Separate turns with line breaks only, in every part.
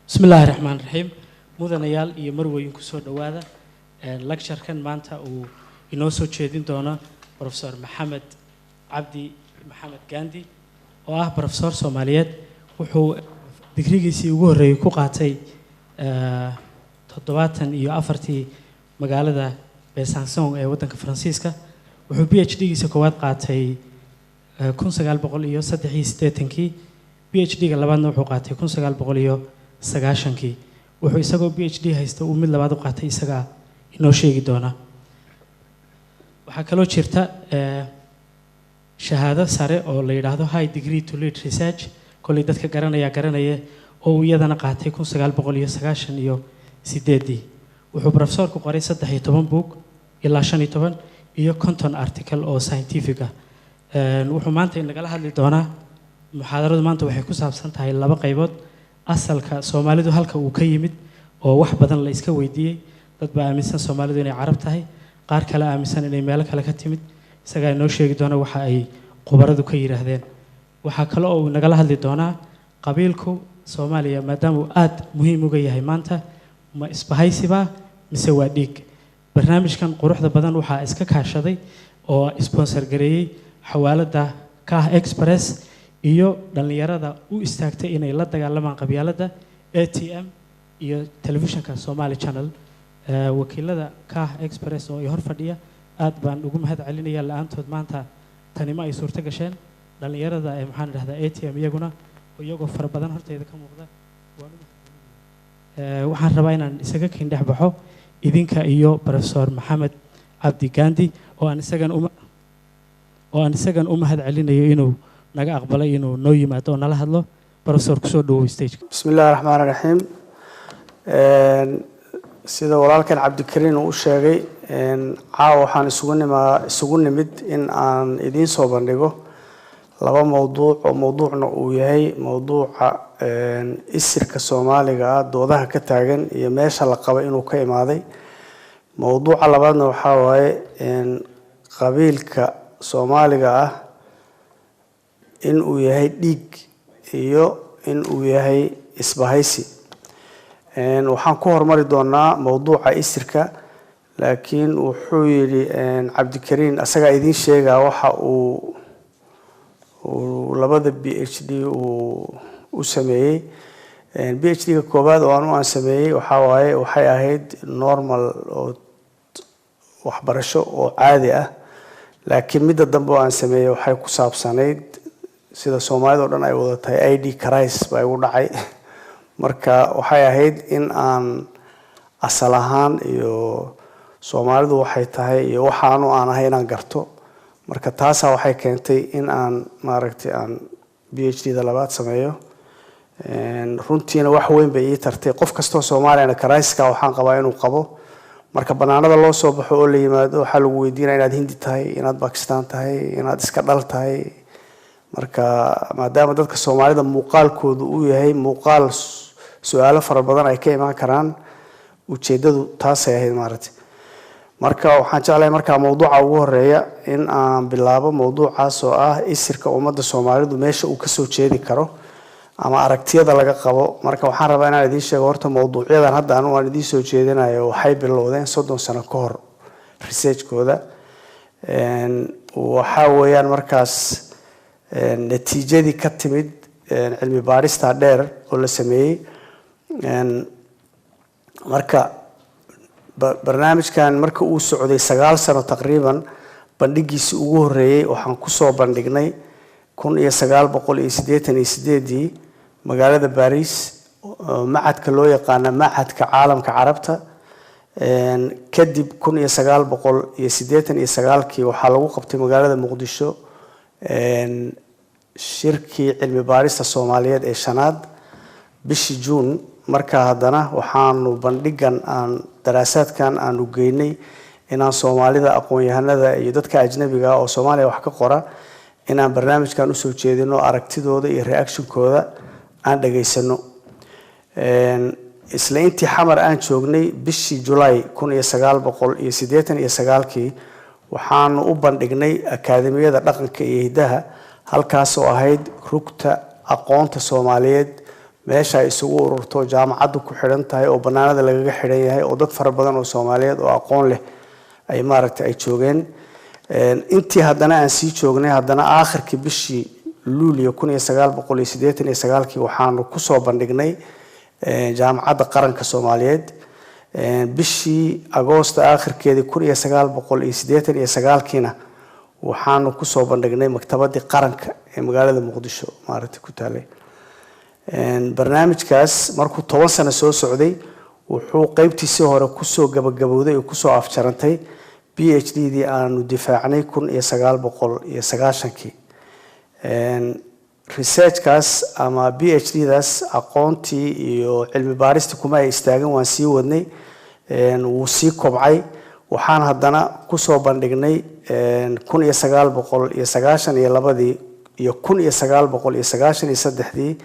بسم الله الرحمن الرحيم مدنيال iyo marweyn ku soo dhawaada lecture kan maanta uu inoo soo jeedin doona professor Maxamed Cabdi Maxamed Gandi oo ah professor Soomaaliyeed wuxuu digrigiisii ugu horeeyay ku qaatay 74 magaalada Besançon ee wadanka Faransiiska wuxuu PhD-giisa koowaad qaatay 1983 PhD-ga labaadna wuxuu qaatay 1990 wuxuu isagoo PhD haysta uu mid labaad u qaatay isaga inoo sheegi doona waxa kale oo jirta shahaado sare oo la yiraahdo high degree to lead research kulli dadka garanaya oo iyadana qaatay 1998 wuxuu professorku qoray 13 book ilaa 15 iyo content article oo scientific ah wuxuu maanta inagala hadli doonaa muxaadaradu maanta waxay ku saabsan tahay laba qaybood asalka Soomaalidu halka uu ka yimid oo wax badan la iska weydiiyay dad baa aaminsan Soomaalidu inay Carab tahay qaar kale aaminsan inay meel kale ka timid isaga inoo sheegi doona waxa ay qobaradu ka yiraahdeen waxa kale oo nagala hadli doonaa qabiilku Soomaaliya maadaama uu aad muhiim uga yahay maanta ma isbahaysiba mise waa dhiig barnaamijkan quruxda badan waxa iska kaashaday oo sponsor gareeyay xawaalada Kah Express iyo dhalinyarada u istaagtay inay la dagaalamaan qabyaalada ATM iyo telefishinka Somali Channel wakiilada Kah Express oo hor fadhiya aad baan ugu mahad celinayaa la'aantood maanta tani ma ay suurta gasheen dhalinyarada ee maxaan raahdaa ATM iyaguna iyagoo fara badan horteeda ka muuqda waxaan rabaa inaan isaga kindhex baxo idinka iyo professor Maxamed Cabdi Gandi oo aan isagan u mahad celinayo inuu naga aqbalay inuu noo yimaado oo nala hadlo professor ku soo dhawo stage
bismillaahir rahmaanir rahiim sida walaalkan Cabdikariin uu sheegay caawa waxaan isugu nimid in aan idin soo bandhigo laba mowduuc oo mowduucna uu yahay mowduuca isirka Soomaaliga doodaha ka taagan iyo meesha la qabo inuu ka imaaday mowduuca labaadna waxa waaye qabiilka Soomaaliga in uu yahay dhiig iyo in uu yahay isbahaysi waxaan ku hormari doonaa mowduuca isirka laakiin wuxuu yiri Cabdikariin asaga idin sheega waxa uu labada PhD uu sameeyay PhD-ga koobaad oo aan sameeyay waxa waaye waxay ahayd normal oo waxbarasho oo caadi ah laakiin midda dambe aan sameeyay waxay ku saabsanayd sida Soomaalidu dhan ay wada tahay ID crisis bay u dhacay marka waxay ahayd in aan asal ahaan iyo Soomaalidu waxay tahay iyo waxaanu aan ahay inaan garto marka taas waxay keentay in aan maaragtay aan PhD-da labaad sameeyo runtiina wax weyn bay ii tartay qof kasto Soomaaliyeed crisis-ka waxaan qabaa inuu qabo marka banaanada loo soo baxo oo la yimaado waxa lagu weydiinaa inaad Hindi tahay inaad Pakistan tahay inaad iska dhal tahay marka maadaama dadka Soomaalida muuqaalkoodu uu yahay muuqaal su'aalo fara badan ay ka iman karaan ujeedadu taas ay ahayd maaragtay marka waxaan jeclahay marka mowduuca ugu horeeya in aan bilaabo mowduucaas oo ah isirka ummadda Soomaalidu meesha uu ka soo jeedi karo ama aragtiyada laga qabo marka waxaan rabaa inaan idin sheego horta mowduucyadan hadda aan idin soo jeedinayo waxay bilowdeen 30 sano ka hor research-kooda waxa weeyaan markaas natiijadii ka timid cilmi baarista dheer oo la sameeyay marka barnaamijkan marka uu socday 9 sano taqriiban bandhigiisii ugu horeeyay waxaan ku soo bandhignay 1988 magaalada Paris macadka loo yaqaan macadka caalamka carabta kadib 1989 waxa lagu qabtay magaalada Muqdisho shirkii cilmi baarista Soomaaliyeed ee shanaad bishii June marka hadana waxaanu bandhigan aan daraasaadkan aan u geynay inaan Soomaalida aqoon-yahanada iyo dadka ajnabiga oo Soomaaliya wax ka qora inaan barnaamijkan u soo jeedino aragtidooda iyo reaction-kooda aan dhageysano isla intii xamar aan joognay bishii July 1989 waxaanu u bandhignay akaademiyada dhaqanka iyo hidaha halkaas oo ahayd rugta aqoonta Soomaaliyeed meesha ay isugu ururto jaamacaddu ku xidhan tahay oo bannaanada lagaga xidhan yahay oo dad fara badan oo Soomaaliyeed oo aqoon leh ay maaragtay ay joogeen intii haddana aan sii joognay haddana aakhirkii bishii luulyo 1989 waxaanu ku soo bandhignay jaamacadda qaranka Soomaaliyeed bishii Agoosto aakhirkeedii 1989 waxaanu ku soo bandhignay maktabadii qaranka ee magaalada Muqdisho maaragtay ku taalay barnaamijkaas markuu 10 sano soo socday wuxuu qaybtiisii hore ku soo gabagabowday oo ku soo afjarantay PhD-dii aanu difaacnay 1990 research-kaas ama PhD-daas aqoontii iyo cilmi baarista kuma ay istaagin waan sii wadnay wuu sii kobcay waxaan haddana ku soo bandhignay 1992 iyo 1993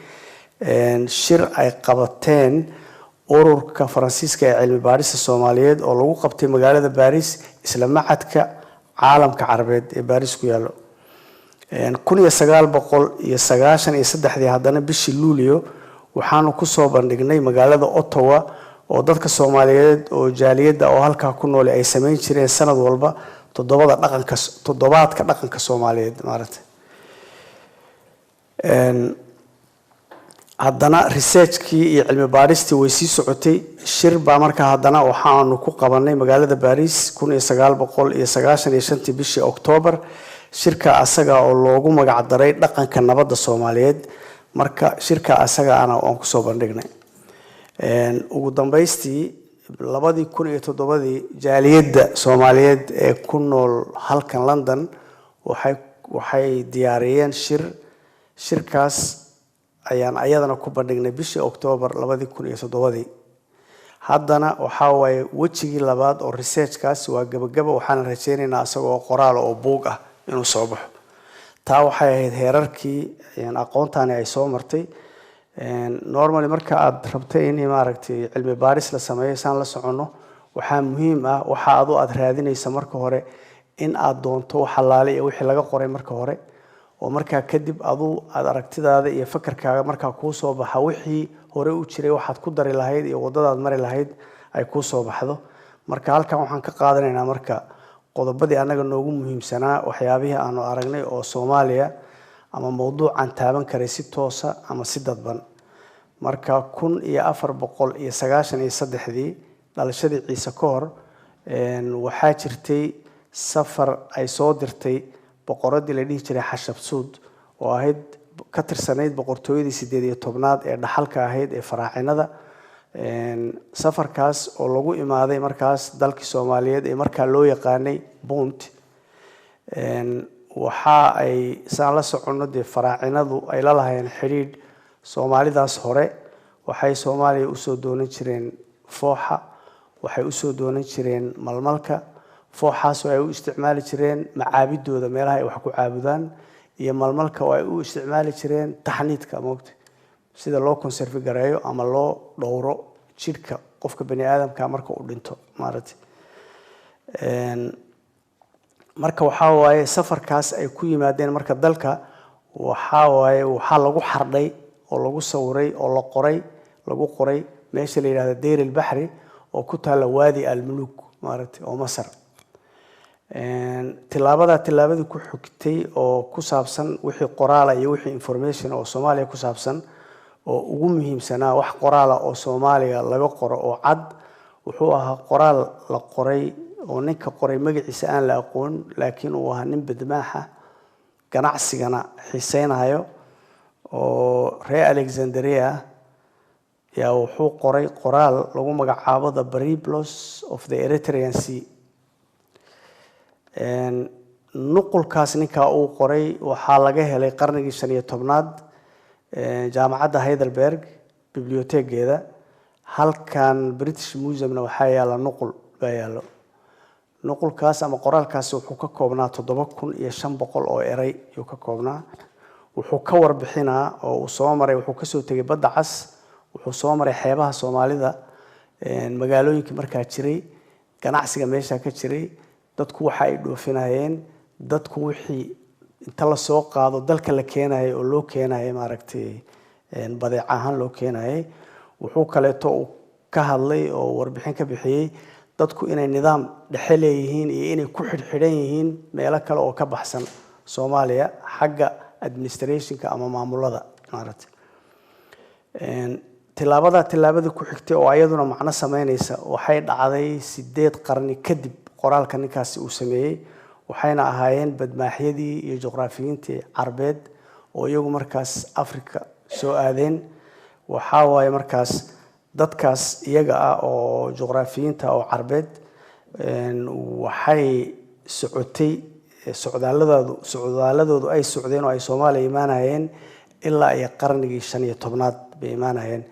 shir ay qabateen ururka Faransiiska ee cilmi baarista Soomaaliyeed oo lagu qabtay magaalada Paris isla macadka caalamka Carabeed ee Paris ku yaalo 1993 haddana bishii Luulyo waxaanu ku soo bandhignay magaalada Ottawa oo dadka Soomaaliyeed oo jaaliyada oo halka ku nool ay sameyn jireen sanad walba toddobaadka dhaqanka Soomaaliyeed maaragtay haddana research-kii iyo cilmi baaristii way sii socotay shir baa markaa haddana waxaanu ku qabanay magaalada Paris 1995 bishii October shirka asaga oo loogu magac daray dhaqanka nabadda Soomaaliyeed marka shirka asaga aan ku soo bandhignay ugu dambeystii 2007 jaaliyada Soomaaliyeed ee ku nool halkan London waxay diyaariyeen shirkaas ayaan ayadana ku bandhignay bishii October 2007 haddana waxa way wajigii labaad oo research-kaas waa gabagaba waxaan rajaynaynaa asagoo qoraal oo buug ah inuu soo baxo taa waxay ahayd heerarkii aqoontaani ay soo martay normally marka aad rabtay in maaragtay cilmi baaris la sameeyo saan la socono waxaa muhiim ah waxa aad raadinaysa marka hore in aad doonto xalaale iyo wixii laga qoray marka hore oo marka kadib aad aragtidaada iyo fakarkaaga marka ku soo baxa wixii hore u jiray waxaad ku dari lahayd iyo wadadaad mari lahayd ay ku soo baxdo marka halkan waxaan ka qaadanaynaa marka qodobadii anaga noogu muhiimsanaa waxyaabihii aanu aragnay oo Soomaaliya ama mowduucan taaban karay si toos ah ama si dadban marka 1493 dhalashadii Ciise ka hor waxaa jirtay safar ay soo dirtay boqoradii la dhihi jiray Xashab-Suud oo ahayd ka tirsanayd boqortooyadii 18aad ee dhaxalka ahayd ee Faraacinada safarkaas oo lagu imaaday markaas dalkii Soomaaliyeed ee markaa loo yaqaanay Punt waxa ay saan la socono de Faraacinadu ay la lahaayeen xiriir Soomaalidaas hore waxay Soomaaliya u soo doonan jireen fooxa waxay u soo doonan jireen malmalka fooxaas oo ay u isticmaali jireen macaabidooda meelaha ay wax ku caabudaan iyo malmalka oo ay u isticmaali jireen taxniidka moogta sida loo conserve gareeyo ama loo dhowro jidhka qofka bani aadamka marka uu dhinto maaragtay marka waxa waaye safarkaas ay ku yimaadeen marka dalka waxa waaye waxa lagu xardhay oo lagu sawiray oo lagu qoray meesha la yiraahdo Deir al-Bahri oo ku taala Wadi al-Muluk maaragtay oo Masar tilaabadii ku xigtay oo ku saabsan wixii qoraal iyo wixii information oo Soomaaliya ku saabsan oo ugu muhiimsanaa wax qoraal oo Soomaaliya laga qoro oo cad wuxuu ahaa qoraal la qoray oo ninka qoray magaciisa aan la aqoon laakiin uu ahaa nin badmaaxa ganacsigana xiiseynayo oo reer Alexandria yaa wuxuu qoray qoraal lagu magacaabo The Byblos of the Eritrean Sea nuqulkaas ninka uu qoray waxa laga helay qarnigii 15aad jaamacadda Heidelberg bibliotekeeda halkan British Museum-na waxa yaala nuqul baa yaalo nuqulkaas ama qoraalkaas wuxuu ka koobnaa 7500 oo eray uu ka koobnaa wuxuu ka warbixinaa oo uu soo maray wuxuu ka soo tagay badda cas wuxuu soo maray xeebaha Soomaalida magaalooyinka markaa jiray ganacsiga meesha ka jiray dadku waxa ay dhoofinayeen dadku wixii inta la soo qaado dalka la keenayo oo loo keenayo maaragtay badeec ahaan loo keenayay wuxuu kaleeto uu ka hadlay oo warbixin ka bixiyay dadku inay nidaam dhexe leeyihiin iyo inay ku xidhxidhan yihiin meelo kale oo ka baxsan Soomaaliya xagga administrationka ama maamulada maaragtay tilaabada ku xigtay oo ayaduna macna sameynaysa waxay dhacday 8 qarni kadib qoraalka ninkaasi uu sameeyay waxayna ahaayeen badmaaxyadii iyo juqraafiyiintii Carbeed oo iyagu markaas Afrika soo aadeen waxa waaye markaas dadkaas iyaga ah oo juqraafiyiinta oo Carbeed waxay socotay socdaaladoodu ay socdeen oo ay Soomaaliya imaanayeen ilaa ay qarnigii 15aad bay imaanayeen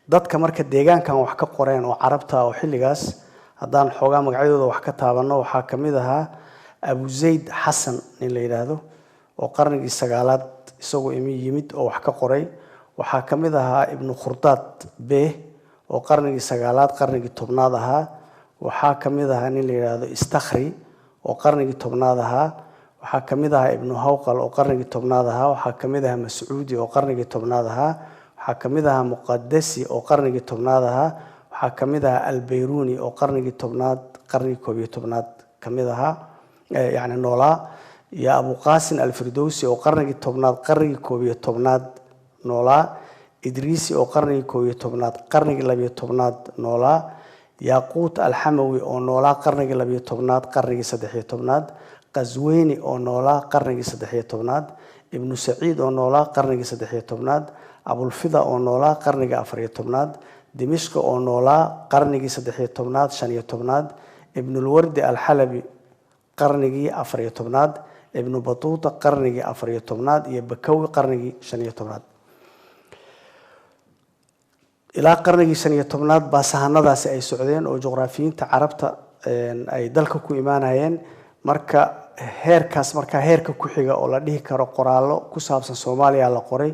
dadka marka deegaankan wax ka qoreen oo Carabta oo xilligaas haddaan xoogaa magacyadooda wax ka taabano waxaa kamid ahaa Abu Zayd Hassan in la yiraahdo oo qarnigii 9aad isagoo yimid oo wax ka qoray waxaa kamid ahaa Ibn Khurdad Bey oo qarnigii 9aad qarnigii 10aad ahaa waxaa kamid ahaa in la yiraahdo Istakhri oo qarnigii 10aad ahaa waxaa kamid ahaa Ibn Hawqal oo qarnigii 10aad ahaa waxaa kamid ahaa Mas'uudi oo qarnigii 10aad ahaa waxaa kamid ahaa Muqaddasi oo qarnigii 10aad ahaa waxaa kamid ahaa Al-Bayruni oo qarnigii 10aad qarnigii 11aad kamid ahaa يعني نولا يا أبو قاسم الفردوسي أو قرني تبنات قرني كوبي تبنات نولا إدريسي أو قرني كوبي تبنات قرني لبي تبنات نولا ياقوت الحموي أو نولا قرني لبي تبنات قرني سدحية تبنات قزويني أو نولا قرني سدحية تبنات ابن سعيد أو نولا قرني سدحية تبنات أبو الفضا أو نولا قرني أفرية تبنات دمشق أو نولا قرني سدحية تبنات شنية تبنات ابن الورد الحلبي qarnigii 14aad ibn Batuta qarnigii 14aad iyo Bakawi qarnigii 15aad ilaa qarnigii 15aad baa sahanadaasi ay socdeen oo juqraafiyiinta Carabta ay dalka ku imaanayeen marka heerka ku xiga oo la dhihi karo qoraallo ku saabsan Soomaaliya la qoray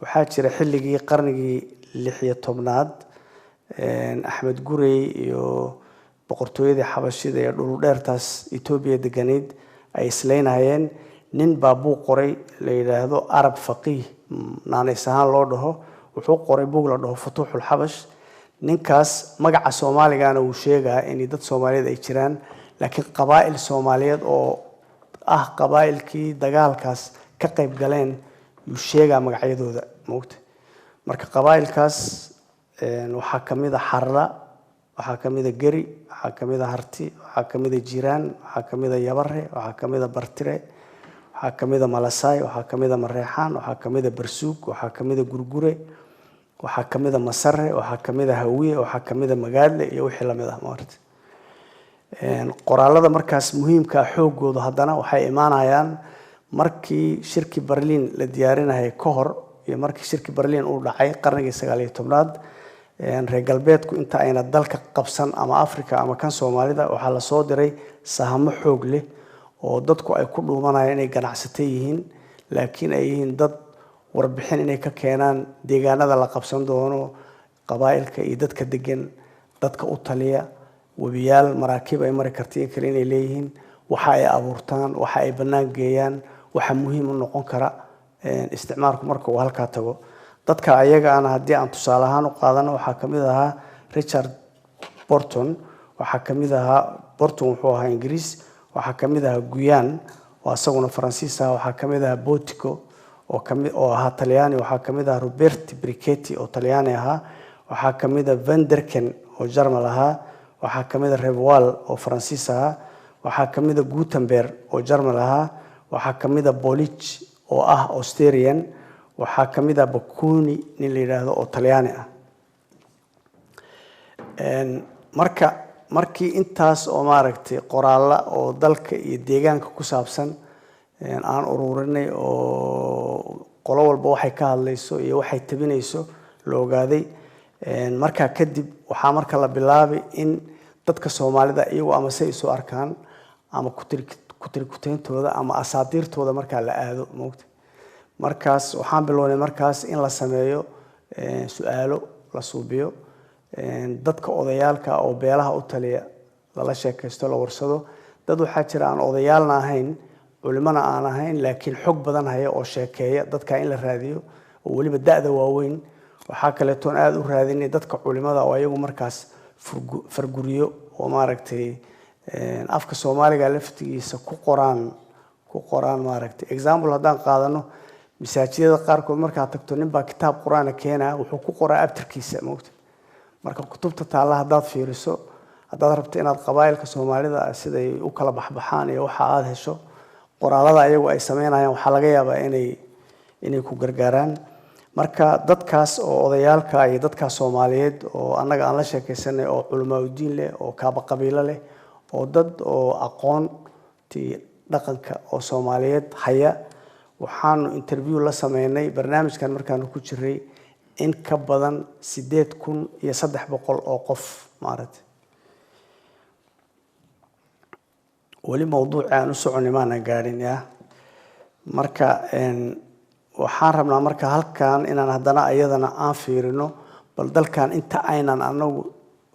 waxaa jira xilligii qarnigii 16aad Axmed Gurey iyo boqortooyada xabashida ee dhul dheertaas Itoobiya deganeed ay isleenayeen nin baabu qoray la yiraahdo Arab Faqih naanaysahan loo dhaho wuxuu qoray buug la dhaho Futuhul Habash ninkaas magaca Soomaaligaana uu sheegay in dad Soomaaliyeed ay jiraan laakiin qabaa'il Soomaaliyeed oo qabaa'ilkii dagaalkaas ka qayb galeen uu sheegay magacyadooda moogta marka qabaa'ilkaas waxa kamid ah Harla waxaa kamid ah Geri waxaa kamid ah Harti waxaa kamid ah Jiraan waxaa kamid ah Yabare waxaa kamid ah Bartire waxaa kamid ah Malasay waxaa kamid ah Mareexaan waxaa kamid ah Barsuug waxaa kamid ah Gurgure waxaa kamid ah Masare waxaa kamid ah Hawiye waxaa kamid ah Magaadle iyo wixii la mid ah maartay qoraalada markaas muhiimka xoogooda haddana waxay imaanayaan markii shirki Berlin la diyaarinahay ka hor iyo markii shirki Berlin uu dhacay qarnigii 19aad reer galbeedku inta ayna dalka qabsan ama Afrika ama kan Soomaalida waxa la soo diray sahamo xoog leh oo dadku ay ku dhuumanayaan inay ganacsatay yihiin laakiin ay yihiin dad warbixin inay ka keenaan deegaanada la qabsan doono qabaa'ilka iyo dadka degan dadka u taliya wabiyaal maraakiib ay mari kartiin kale inay leeyihiin waxa ay abuurtaan waxa ay banaan geeyaan waxa muhiim u noqon kara isticmaalku marka uu halka tago dadka ayaga aan hadii aan tusaale ahaan u qaadano waxa kamid ahaa Richard Burton waxa kamid ahaa Burton wuxuu ahaa Ingiriis waxa kamid ahaa Guyan oo asaguna Faransiis ah waxa kamid ahaa Botico oo ahaa Talyaani waxa kamid ahaa Robert Brichetti oo Talyaani ahaa waxa kamid ah Van der Ken oo Jarmal ahaa waxa kamid ah Revoil oo Faransiis ahaa waxa kamid ah Gutenberg oo Jarmal ahaa waxa kamid ah Bolich oo ah Austrian waxa kamid ah Bocconi nin la yiraahdo oo Talyaani ah markii intaas oo maaragtay qoraalla oo dalka iyo deegaanka ku saabsan aan ururinay oo qolo walba waxay ka hadlayso iyo waxay tabinayso la ogaaday marka kadib waxa marka la bilaabay in dadka Soomaalida iyagu ama say soo arkaan ama ku-tirkuteyntooda ama asaatiirtooda marka la aado moogta markaas waxaan bilownay markaas in la sameeyo su'aalo la suubiyo dadka odayaalka oo beelaha u taliya la sheekaysto la warsado dad waxa jira aan odayaalna ahayn culimana aan ahayn laakiin xog badan haya oo sheekeeya dadka in la raadiyo oo weliba da'da waaweyn waxaa kaleetoon aada u raadinay dadka culimada oo ayagu markaas farguriyo oo maaragtay afka soomaaliga laftigiisa ku qoraan maaragtay example haddaan qaadano masaajidada qaarkood markaad tagto nin baa kitaab qur-aana keenaya wuxuu ku qoraa abtirkiisa moogta marka kutubta taalla haddaad fiiriso haddaad rabto inaad qabaa'ilka soomaalida siday u kala baxbaxaan iyo waxa aad hesho qoraalada ayagu ay sameynayaan waxaa laga yaabaa inay ku gargaaraan marka dadkaas oo odayaalka iyo dadkaas Soomaaliyeed oo annaga aan la sheekaysanay oo culamaa u diin leh oo kaaba qabiilo leh oo dad oo aqoontii dhaqanka oo Soomaaliyeed haya waxaanu interview la sameynay barnaamijkan markaanu ku jiray in ka badan 8,300 oo qof maaragtay wali mawduuc aan u soconay maana gaarin marka waxaan rabnaa marka halkan inaan haddana ayadana aan fiirino bal dalkan inta aynan anagu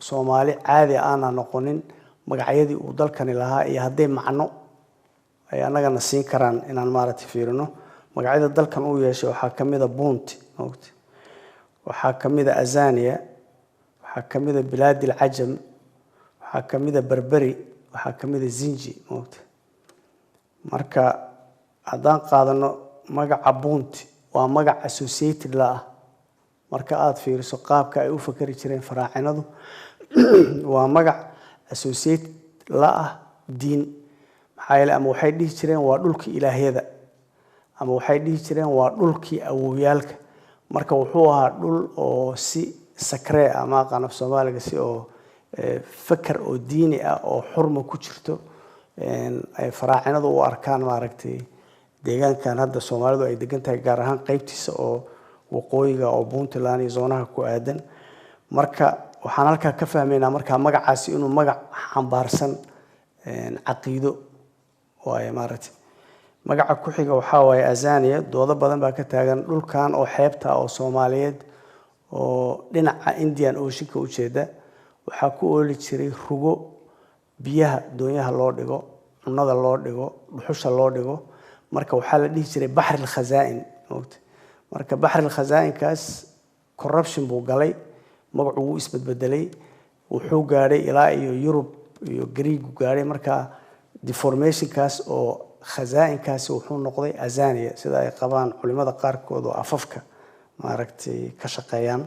Soomaali caadi aan noqonin magacyadii uu dalkani lahaa iyo haday macno ay anagana siin karaan inaan maaragtay fiirino magacyada dalkan uu yeeshay waxaa kamid ah Bunti moogtay waxaa kamid ah Azania waxaa kamid ah Bilad al-Ajam waxaa kamid ah Berberi waxaa kamid ah Zinji moogtay marka haddaan qaadano magaca Bunti waa magac associated la marka aad fiiriso qaabka ay u fakari jireen faraacinadu waa magac associated la diin maxaa yeelay ama waxay dhihi jireen waa dhulkii ilaahiyada ama waxay dhihi jireen waa dhulkii awowyaalka marka wuxuu ahaa dhul oo si sakre ama qanaf Soomaaliga si oo fakar oo diini ah oo xurmo ku jirto ay faraacinadu u arkaan maaragtay deegaankan hadda Soomaalidu ay degan tahay gaar ahaan qaybtiisa oo waqooyiga oo Puntland iyo zoonaha ku aadan marka waxaan halka ka fahmeynaa marka magacaasi inuu magac xambaarsan caqiido oo maaragtay magaca ku xiga waxa way Azania doodo badan baa ka taagan dhulkan oo xeebta oo Soomaaliyeed oo dhinaca Indian Ocean ka u jeeda waxa ku ooli jiray rugo biyaha doonyaha loo dhigo cunnada loo dhigo dhuxusha loo dhigo marka waxaa la dhihi jiray Bahr al-Khazaa'in moogtay marka Bahr al-Khazaa'in kaas corruption buu galay magacu uu isbedbedelay wuxuu gaaray ilaa iyo Europe iyo Greek gaaray marka deformation kaas oo khazaa'in kaas wuxuu noqday Azania sida ay qabaan culimada qaarkood oo afafka maaragtay ka shaqeeyaan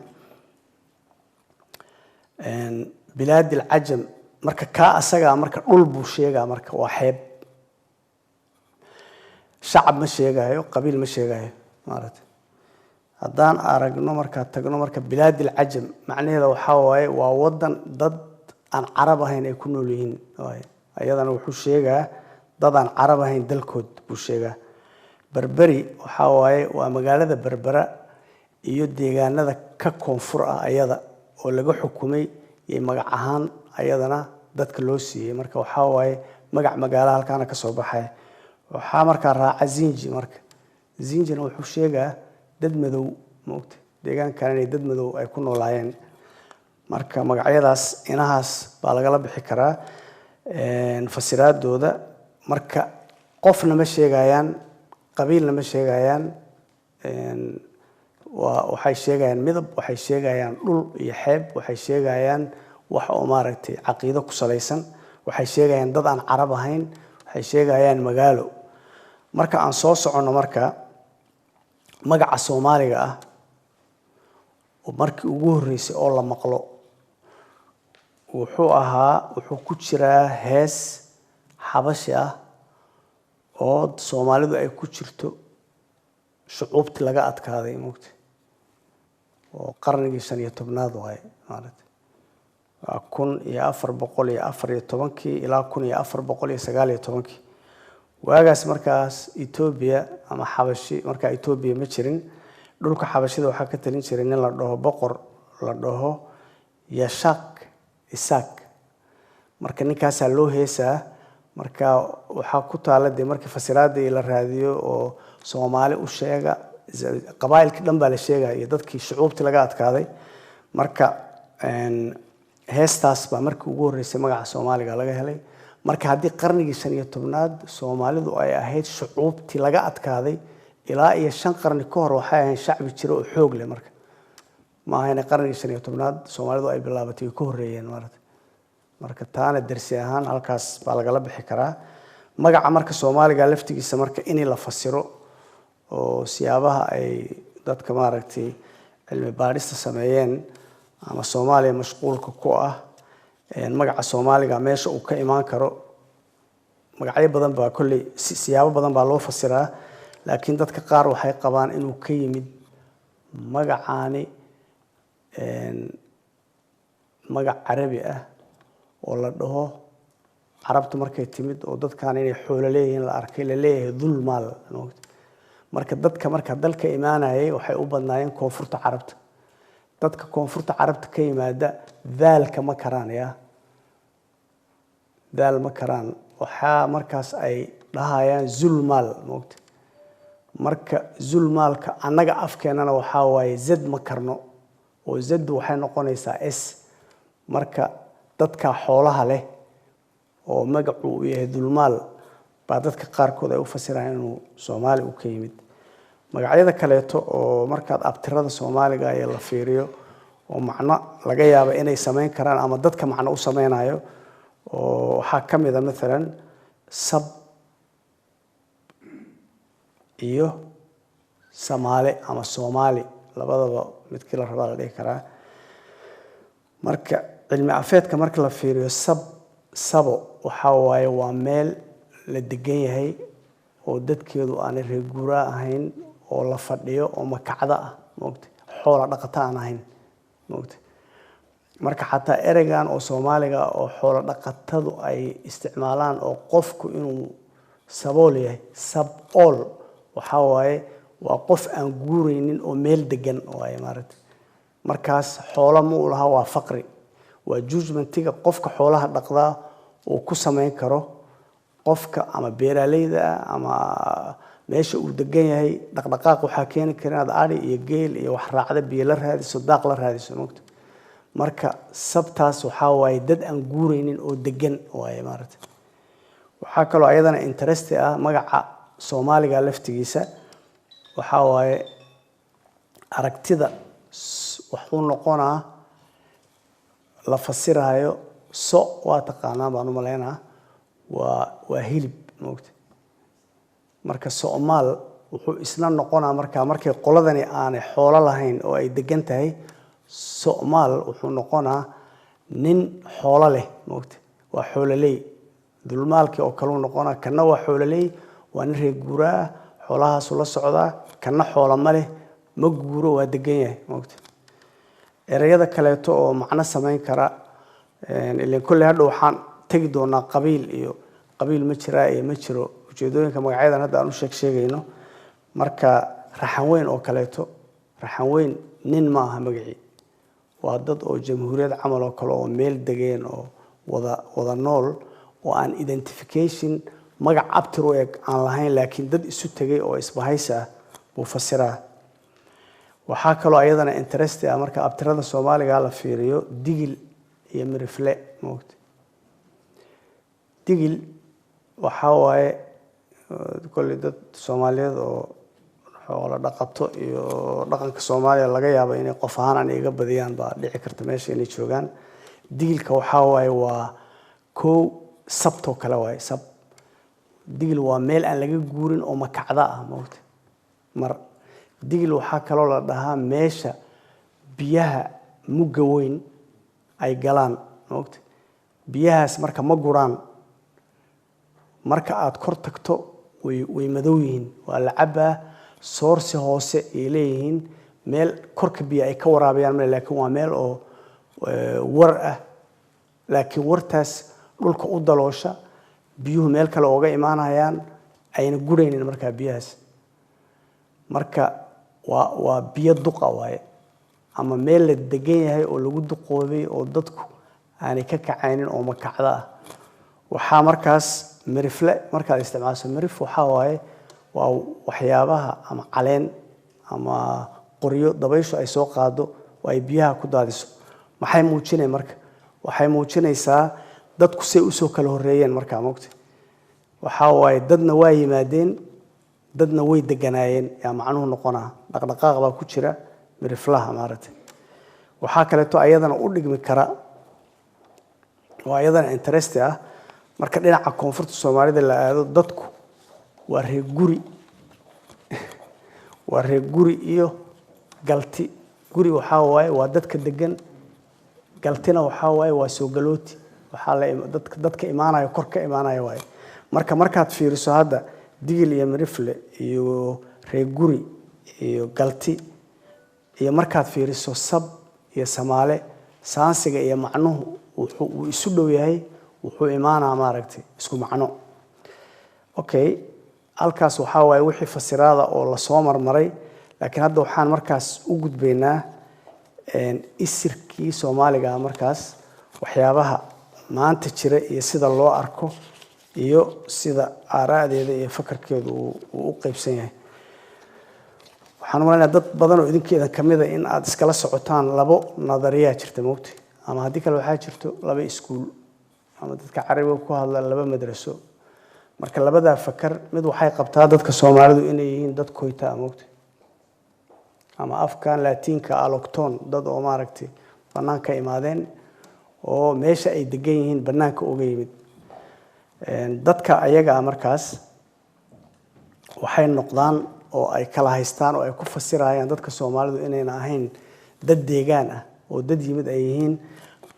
Bilad al-Ajam marka ka asaga marka dhul buu sheegaa marka waa xeeb shacab ma sheegayo qabiil ma sheegayo maaragtay haddaan aragno marka tagno marka Bilad al-Ajam macnaheedu waxa waaye waa wadan dad aan carab ahayn ay ku nool yihiin ayadana wuxuu sheegaa dad aan carab ahayn dalkood buu sheegaa Berberi waxa waaye waa magaalada Berbera iyo deegaanada ka koonfur ah ayada oo laga xukumay iyo magac ahaan ayadana dadka loo siiyay marka waxa waaye magac magaalo halkaana ka soo baxay waxa marka raaca Zinji marka Zinjina wuxuu sheegaa dad madow moogtay deegaankan ay dad madow ay ku noolaayeen marka magacyadaas inahaas baa laga la bixi karaa fasiraadooda marka qofna ma sheegayaan qabiilna ma sheegayaan waxay sheegayaan midab waxay sheegayaan dhul iyo xeeb waxay sheegayaan wax oo maaragtay caqiido ku salaysan waxay sheegayaan dad aan carab ahayn waxay sheegayaan magaalo marka aan soo socono marka magaca Soomaaliga ah oo markii ugu horeysay oo la maqlo wuxuu ku jiraa hees xabashi ah oo Soomaalidu ay ku jirto shucuubti laga adkaaday moogtay oo qarnigii 15aad waay maaragtay 1414 ilaa 1419 waagaas markaas Ethiopia ama xabashi marka Ethiopia ma jirin dhulka xabashida waxa ka talin jiray nin la dhaho boqor la dhaho Yashaq Isaaq marka ninkaas loo heesaa marka waxa ku taalada markii fasiraadii la raadiyo oo Soomaali u sheega qabaa'ilka dhan baa la sheegay iyo dadkii shucuubti laga adkaaday marka heestaas baa markii ugu horeysay magaca Soomaaliga laga helay marka hadii qarnigii 15aad Soomaalidu ay ahayd shucuubti laga adkaaday ilaa iyo 5 qarni ka hor waxay ahayn shacbi jiro oo xoog leh marka ma ahayna qarnigii 15aad Soomaalidu ay bilaabatay ka horeeyeen marka taana darsi ahaan halkaas baa laga bixi karaa magaca marka Soomaaliga laftigiisa marka in la fasiro oo siyaabaha ay dadka maaragtay cilmi baarista sameeyeen ama Soomaaliya mashquulka ku ah magaca Soomaaliga meesha uu ka imaan karo magacyo badan baa kulli siyaabo badan baa loo fasiraa laakiin dadka qaar waxay qabaan inuu ka yimid magacaani magac Carabi ah oo la dhaho carabtu markay timid oo dadkan inay xoolo leeyihiin la arkay la leeyahay dulmaal marka dadka marka dalka imaanayay waxay u badnaayeen koonfurta carabta dadka koonfurta carabta ka yimaada daalka ma karaan daal ma karaan waxa markaas ay dhahayaan zulmaal moogta marka zulmaalka anaga afkeenana waxa waaye zad ma karno oo zad waxay noqonaysaa s marka dadka xoolaha leh oo magacu u yahay dulmaal baa dadka qaarkood ay u fasirayaan inuu Soomaali u ka yimid magacyada kaleeto oo markaad abtirada Soomaaliga ay la fiiriyo oo macna laga yaabo inay sameyn karaan ama dadka macna u sameynayo oo waxa kamid ah midalan sab iyo Soomaali ama Soomaali labadaba midkii la rabo la dhigi karaa marka cilmi afeedka marka la fiiriyo sabo waxa waaye waa meel la degan yahay oo dadkeedu aan reer guuraa ahayn oo la fadhiyo oo makacda ah moogta xoolo dhaqata aan ahayn moogta marka xataa ereygan oo Soomaaliga oo xoolo dhaqatadu ay isticmaalaan oo qofku inuu sabool yahay sabool waxa waaye waa qof aan guureynin oo meel degan waaye markaas xoolo ma u laha waa faqri waa judgmentiga qofka xoolaha dhaqda oo ku sameyn karo qofka ama beeraleyda ama meesha uu degan yahay dhaqdhaqaaq waxa keeni kara ari iyo geel iyo wax raacda biyo la raadiso daaq la raadiso moogta marka sabtaas waxa waaye dad aan guureynin oo degan waaye waxa kale oo ayadana interest ah magaca Soomaaliga laftigiisa waxa waaye aragtida wuxuu noqonaa la fasirayo waa taqaanaa baan u maleynaa waa hilib moogta marka Soomaal wuxuu isna noqonaa markay qoladani aan xoolo lahayn oo ay degan tahay Soomaal wuxuu noqonaa nin xoolo leh moogta waa xoololey dulmaalkii oo kale noqonaa kana waa xoololey waa nin reer guuraa xoolahaas la socda kana xoolo ma leh ma guuro waa degan yahay moogta erayada kaleeto oo macna sameyn kara ilaa kulli hadda waxaan tagi doonaa qabiil ma jiraa ee ma jiro ujeedooyinka magacyadan hadda aan u sheegayno marka raxan weyn oo kaleeto raxan weyn nin ma aha magaci waa dad oo jamhuuriyad camal oo kale oo meel degeen oo wada nool oo aan identification magac abtir u eg aan lahayn laakiin dad isu tagay oo isbahaysa buu fasiraa waxa kale oo ayadana interest ah marka abtirada Soomaaliga la fiiriyo digil iyo mirifle moogta digil waxa waaye kulli dad Soomaaliyeed oo xoolo dhaqato iyo dhaqanka Soomaaliya laga yaabo inay qof ahaan iga badiyaan baa dhici karta meesha inay joogaan digilka waxa waaye waa sabto kale waaye digil waa meel aan laga guurin oo makacda ah moogta digil waxa kale oo la dhahaa meesha biyaha mugga weyn ay galaan moogta biyahaas marka ma guraan marka aad kor tagto way madow yihiin waa la cabaa soorsi hoose ay leeyihiin meel korka biyo ay ka waraabiyaan laakiin waa meel oo war ah laakiin wartaas dhulka u daloosha biyuhu meel kale ooga imaanayaan ayna gureynin marka biyahaas marka waa biyo duqa waaye ama meel la degan yahay oo lagu duqoobay oo dadku aanay ka kacaynin oo makacda ah waxa markaas mirifle marka la isticmaalo mirif waxa waaye waa waxyaabaha ama caleen ama qoryo dabaysho ay soo qaado oo ay biyaha ku daadiso maxay muujinaysaa marka waxay muujinaysaa dadku say u soo kala horeeyeen marka moogta waxa waaye dadna waa yimaadeen dadna way deganaayeen yaa macnuhu noqonaa dhaqdhaqaaq baa ku jira miriflaha maaragtay waxaa kaleeto ayadana u dhigmi kara oo ayadana interest ah marka dhinaca koonfurta Soomaalida la aado dadku waa reer guri waa reer guri iyo galti guri waxaa waaye waa dadka degan galtina waxaa waaye waa soo galooti waxaa la dadka imaanaya kor ka imaanaya waaye markaad fiiriso hadda digil iyo mirifle iyo reer guri iyo galti iyo markaad fiiriso sab iyo Soomaali saansiga iyo macnuhu wuxuu isu dhow yahay wuxuu imaanaa maaragtay isku macno okay halkaas waxaa waaye wixii fasiraada oo la soo marmaray laakiin hadda waxaan markaas u gudbaynaa isirkii Soomaaliga markaas waxyaabaha maanta jira iyo sida loo arko iyo sida aaraadeeda iyo fakarkeedu uu u qaybsan yahay waxaan umaleynaa dad badan oo idinkeeda kamida in aad iskala socotaan labo nadariya jirta moogtay ama haddii kale waxaa jirto laba iskuul ama dadka carabiga ku hadla laba madraso marka labada fakar mid waxay qabtaa dadka Soomaalidu inay yihiin dad koyta moogtay ama afkaan laatiinka alocton dad oo maaragtay banaanka imaadeen oo meesha ay degan yihiin banaanka uga yimid dadka ayaga markaas waxay noqdaan oo ay kala haystaan oo ay ku fasirayaan dadka Soomaalidu inayna ahayn dad deegaan ah oo dad yimid ay yihiin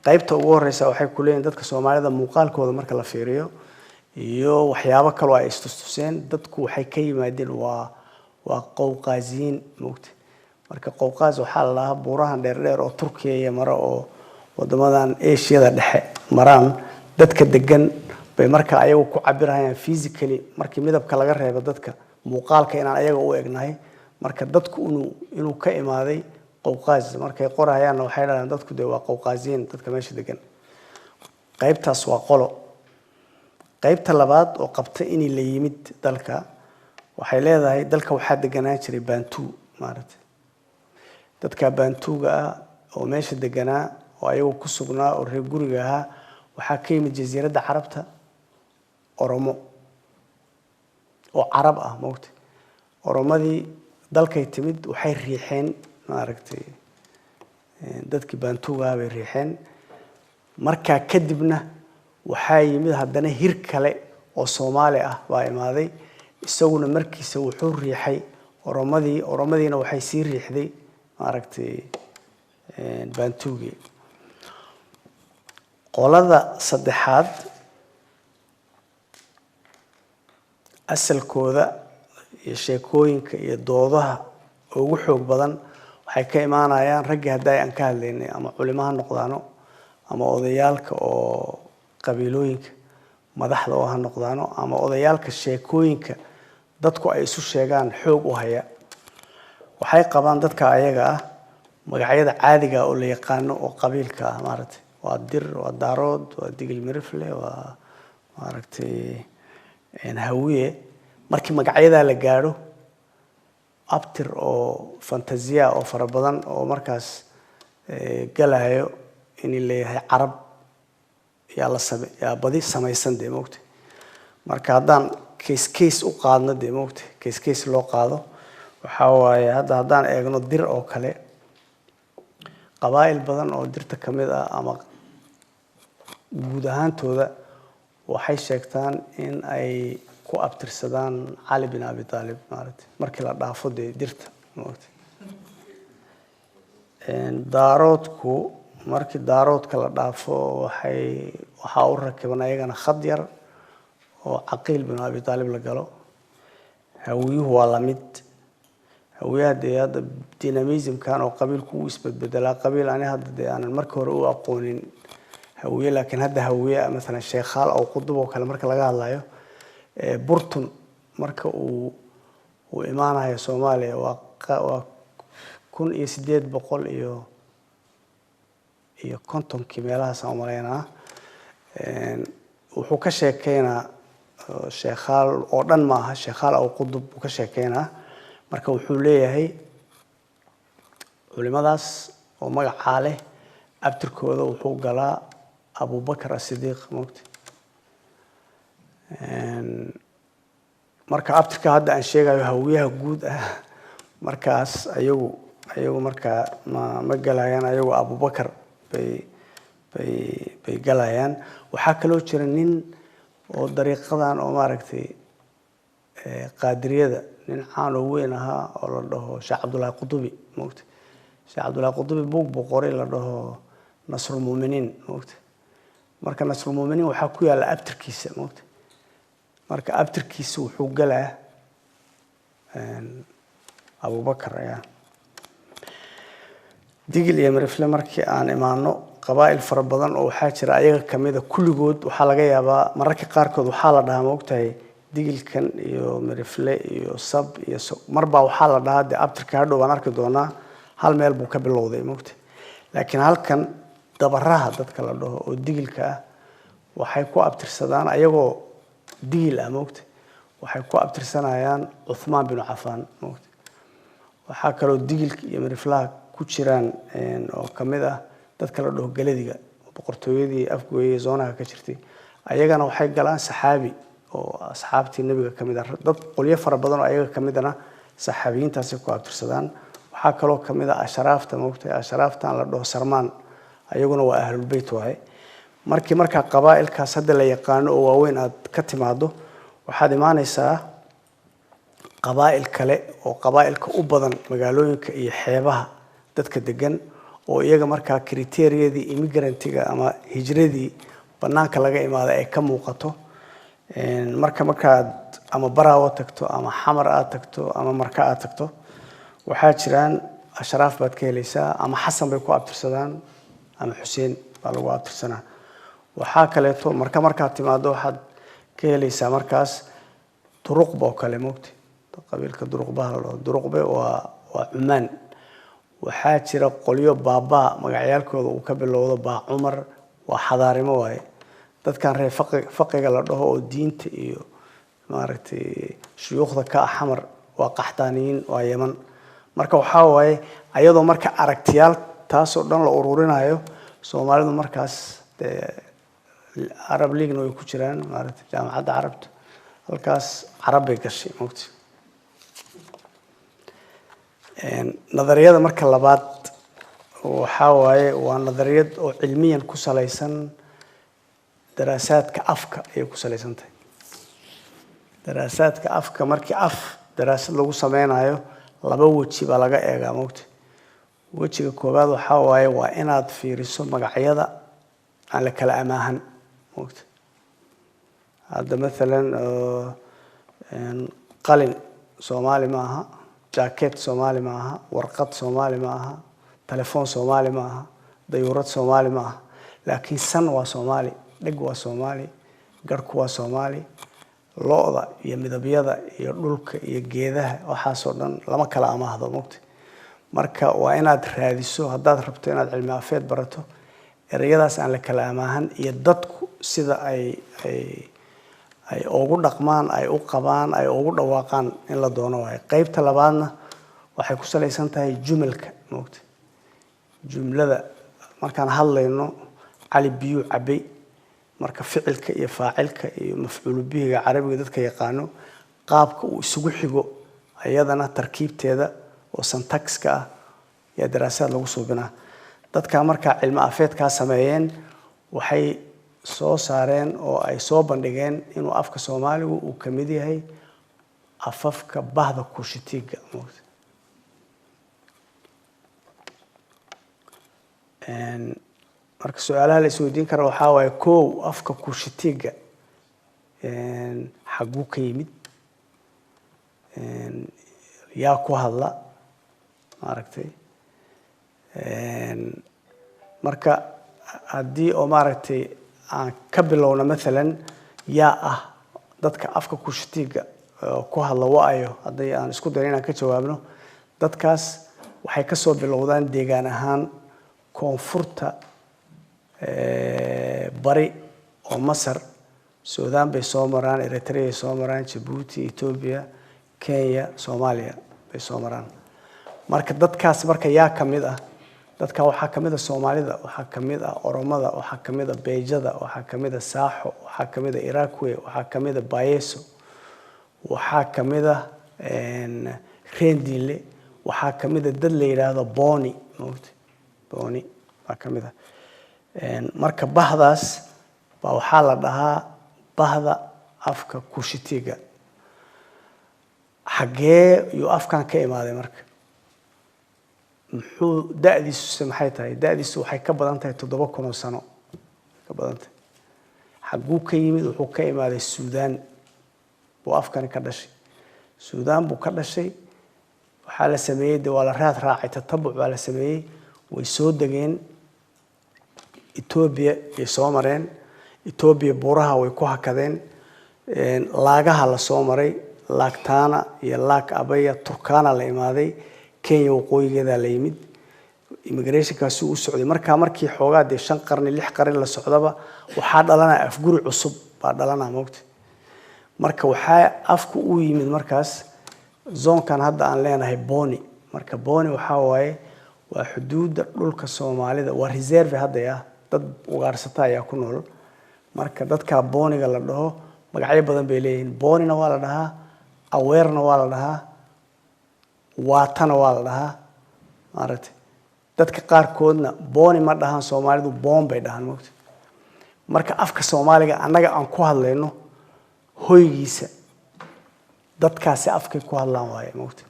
qaybta ugu horeysa waxay ku leeyihiin dadka Soomaalida muuqaalkooda marka la fiiriyo iyo waxyaabo kale oo ay istustuseen dadku waxay ka yimaadeen waa qowqaasiin moogtay marka qowqaas waxaa la lahaa buurahan dheer oo Turkiga iyo mara oo wadamadan Aasiada dhexe maraan dadka degan bay marka ayagu ku cabirayaan physically markii midabka laga reebo dadka muuqaalka inaan ayaga u egnahay marka dadku inuu ka imaaday qowqaas markay qorayaan waxay dhahaan dadku waa qowqaasiin dadka meesha degan qaybtaas waa qolo qaybta labaad oo qabta in la yimid dalka waxay leedahay dalka waxaa deganaa jiray Bantu maaragtay dadka Bantuga oo meesha deganaa oo ayagu ku sugnaa oo reer guriga ahaa waxaa ka yimid jasiiradda Carabta Oromo oo Arab ah moogtay Oromadii dalkay timid waxay riixeen maaragtay dadkii Bantuga bay riixeen marka kadibna waxaa yimid haddana hir kale oo Soomaali ah baa imaaday isaguna markiisa wuxuu riixay Oromadiina waxay sii riixday maaragtay Bantugi qolada saddexaad asalkooda iyo sheekooyinka iyo doodaha ugu xoog badan waxay ka imaanayaan ragga haday aan ka hadlaynay ama culimaha noqdaano ama odayaalka oo qabiilooyinka madaxda oo ha noqdaano ama odayaalka sheekooyinka dadku ay isu sheegaan xoog u haya waxay qabaan dadka ayaga ah magacyada caadiga oo la yaqaano oo qabiilka ah maaragtay waa dir waa daarood waa digil mirifle waa maaragtay hawiye markii magacyada la gaaro abtir oo fantasia oo fara badan oo markaas galayo in leeyahay carab yaa badi samaysan de moogtay marka hadaan case u qaadno de moogtay case loo qaado waxa waaye hadaan eegno dir oo kale qabaa'il badan oo dirta kamid ah ama guud ahaantooda waxay sheegtaan in ay ku abtirsadaan Ali bin Abi Talib maaragtay markii la dhaafo dirta moogtay daaroodku markii daaroodka la dhaafo waxa uu rakiban ayagana khad yar oo Aqil bin Abi Talib la galo hawiyuhu waa la mid hawiyaha dynamism kan oo qabiilku uu isbedbedela qabiil aan markii hore u aqoonin hawiye laakiin hadda hawiye mesela sheekhaal oo qudub oo kale marka laga hadlayo burtun marka uu imaanayo Soomaaliya waa 1800 iyo kontonkii meelaha Soomaaliyeena wuxuu ka sheekeynaa sheekhaal oo dhan maaha sheekhaal oo qudub ka sheekeynaa marka wuxuu leeyahay culimadaas oo magaca leh abtirkooda wuxuu galaa Abu Bakr as-Siddiq moogtay marka abtirka hadda aan sheegayo hawiyaha guud ah markaas ayagu marka ma galayaan ayagu Abubakar bay galayaan waxaa kaloo jira nin oo dariiqadan oo maaragtay qaadiriyada nin caan oo weyn ahaa oo la dhaho Sheekh Cabdullaahi Qudubi moogtay Sheekh Cabdullaahi Qudubi buug boqoray la dhaho Nasrul Muuminiin moogtay marka Nasrul Muuminiin waxaa ku yaala abtirkiisa moogtay marka abtirkiisa wuxuu galaa Abubakar ayaa digil iyo marifle markii aan imaano qabaa'il fara badan oo waxaa jira ayaga kamida kulligood waxaa laga yaabaa mararka qaarkood waxaa la dhahaa moogtahay digilkan iyo marifle iyo sab iyo marba waxaa la dhahaa de abtirka hadhow baan arki doonaa hal meel buu ka bilowday moogtahay laakiin halkan dabaraha dadka la dhaho oo digilka ah waxay ku abtirsadaan ayagoo digil ah moogtahay waxay ku abtirsanayaan Uthman bin Affan moogtahay waxaa kaloo digilka iyo mariflaha ku jiraan oo kamid ah dadka la dhaho galadiga boqortooyadii afgooyay zoonaha ka jirtay ayagana waxay galaan saxaabi oo asxaabtii nabiga kamid ah dad qoliyo fara badan oo ayaga kamidana saxaabiyiintaasi ku abtirsadaan waxaa kaloo kamid ah ashraafta moogtay ashraaftan la dhaho Sarmaan ayaguna waa ahlul bayt waay marka qabaa'ilkaas hadda la yaqaano oo waaweyn aad ka timaado waxaad imaanaysaa qabaa'il kale oo qabaa'ilka u badan magaalooyinka iyo xeebaha dadka degan oo iyaga marka kriteeriyadii immigrantga ama hijradii banaanka laga imaaday ay ka muuqato markaad ama Baraawo tagto ama Xamar aad tagto ama Marka aad tagto waxaa jiraan ashraaf baad ka helaysaa ama Xasan bay ku abtirsadaan ama Xuseen baa lagu abtirsanaa waxaa kaleeto markaad timaado waxaad ka helaysaa markaas duruqba oo kale moogtay qabiilka duruqbaha la dhaho duruqbe waa Cumaan waxaa jira qolyo baaba magacyaalkooda uu ka bilowdo baa Cumar waa xadaarimo waay dadkan reer faqiga la dhaho oo diinta iyo maaragtay shuyuukhda ka Xamar waa qaxtaaniin waa Yemen marka waxaa waaye ayadoo marka aragtiyaal taas oo dhan la ururinayo Soomaalidu markaas Arab League way ku jiraan maaragtay jaamacadda Carabta halkaas Carab bay gashay moogtay nadariyada marka labaad waxaa waaye waa nadariyad oo cilmiyan ku salaysan daraasaadka afka ay ku salaysan tahay daraasaadka afka markii af daraasad lagu sameynayo laba waji baa laga eegaa moogtay wajiga koobaad waxaa waaye waa inaad fiiriso magacyada aan la kala amaahan moogtay hadda maalan qalin Soomaali ma aha jacket Soomaali ma aha warqad Soomaali ma aha telefoon Soomaali ma aha dayuurad Soomaali ma aha laakiin san waa Soomaali dhig waa Soomaali garku waa Soomaali looda iyo midabyada iyo dhulka iyo geedaha waxaas oo dhan lama kala amaahdo moogtay marka waa inaad raadiso haddaad rabto inaad cilmi afeed barato erayadaas aan la kala amaahan iyo dadku sida ay ugu dhaqmaan ay u qabaan ay ugu dhawaaqaan in la doono waay qaybta labaadna waxay ku salaysan tahay jumalka moogtay jumlada markaan hadlayno cali biyu cabay marka ficilka iyo faacilka iyo mafcuul bihiga carabiga dadka yaqaano qaabka uu isugu xigo ayadana tarkiibteeda oo syntaxka ah ya daraasaad lagu suubinaa dadka marka cilmi afeedka sameeyeen waxay soo saareen oo ay soo bandhigeen inuu afka Soomaaligu uu kamid yahay afafka bahda kushitiga moogtay marka su'aalaha la isweydiin karo waxaa waaye koow afka kushitiga xaguu ka yimid yaa ku hadla maaragtay marka haddii oo maaragtay aan ka bilowno maalan yaa ah dadka afka kushitiga ku hadla waayo haddii aan isku dayo inaan ka jawaabno dadkaas waxay ka soo bilowdaan deegaan ahaan koonfurta bari oo Masar Suudaan bay soo maraan Eritrea soo maraan Djibouti Ethiopia Kenya Soomaaliya bay soo maraan marka dadkaas marka yaa kamid ah dadka waxaa kamid ah Soomaalida waxaa kamid ah Oromada waxaa kamid ah Beejada waxaa kamid ah Saaxo waxaa kamid ah Iraqwe waxaa kamid ah Bayeso waxaa ka mid ah Rendile, waxaa ka mid ah dad la yiraahdo Boni, moogta Boni waa ka mid ah marka bahdaas baa waxaa la dhahaa bahda afka Kushitiga. xagee iyo afkan ka imaaday marka muxuu da'diisu maxay tahay da'diisu waxay ka badan tahay 7,000 sano ka badan tahay xaguu ka yimid wuxuu ka imaaday Suudaan oo afkan ka dhashay Suudaan buu ka dhashay waxaa la sameeyay waa la raacay tatabuc waa la sameeyay way soo dageen Ethiopia iyo soo mareen Ethiopia buuraha way ku hakadeen laagaha la soo maray laagtaana iyo laag abaya Turkana la imaaday Kenya waqooyigeeda la yimid immigration kaasi u socday markii xoogaa 5 qarni 6 qarni la socdaba waxaa dhalanaa afguri cusub baa dhalanaa moogta marka waxaa afku u yimid markaas zoonkan hadda aan leenahay Boni marka Boni waxa waaye waa xuduudda dhulka Soomaalida waa reserve hadda dad ugaarsata ayaa ku nool marka dadka Boniga la dhaho magacyo badan bay leeyihiin Bonina waa la dhahaa Aweerna waa la dhahaa Waatana waa la dhahaa maaragtay dadka qaar koodna Boni ma dhahan Soomaalidu Boon bay dhahan moogta marka afka Soomaaliga annaga aan ku hadlayno hoygiisa dadkaasi afkay ku hadlaan waaye moogta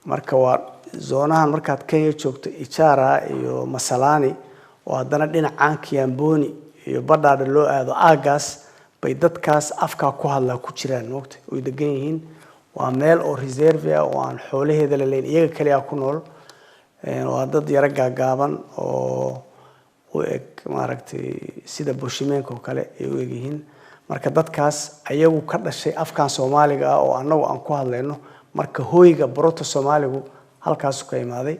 marka waa zoonahan markaad Kenya joogto Ichara iyo Masalani oo haddana dhinacaan Kiamboni iyo Badhaadhe loo aado aagaas bay dadkaas afka ku hadlaa ku jiraan moogta oo degan yihiin waa meel oo reserve ah oo aan xoolaheeda la leeyin iyaga kaliya ku nool waa dad yara gaagaaban oo u eg maaragtay sida Bushimeenka oo kale ay u egyihiin marka dadkaas ayagu ka dhashay afkan Soomaaliga oo annagu aan ku hadlayno marka hooyga Proto Soomaaligu halkaas ka imaaday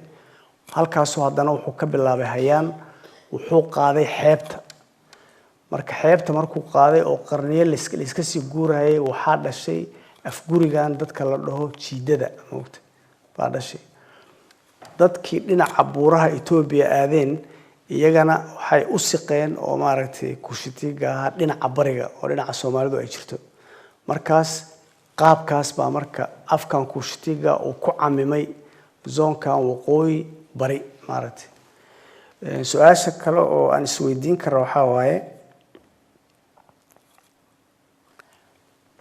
halkaas haddana wuxuu ka bilaabay hayaan wuxuu qaaday xeebta marka xeebta markuu qaaday oo qarniye la iska sii guurayay waxaa dhashay afgurigan dadka la dhaho jiidada moogta baa dhashay dadkii dhinaca buuraha Ethiopia aadeen iyagana waxay u siqeen oo maaragtay Kushitiga dhinaca bariga oo dhinaca Soomaalidu ay jirto markaas qaabkaas baa marka afkan Kushitiga uu ku camimay zoonkan waqooyi bari maaragtay su'aasha kale oo aan isweydiin karo waxa waaye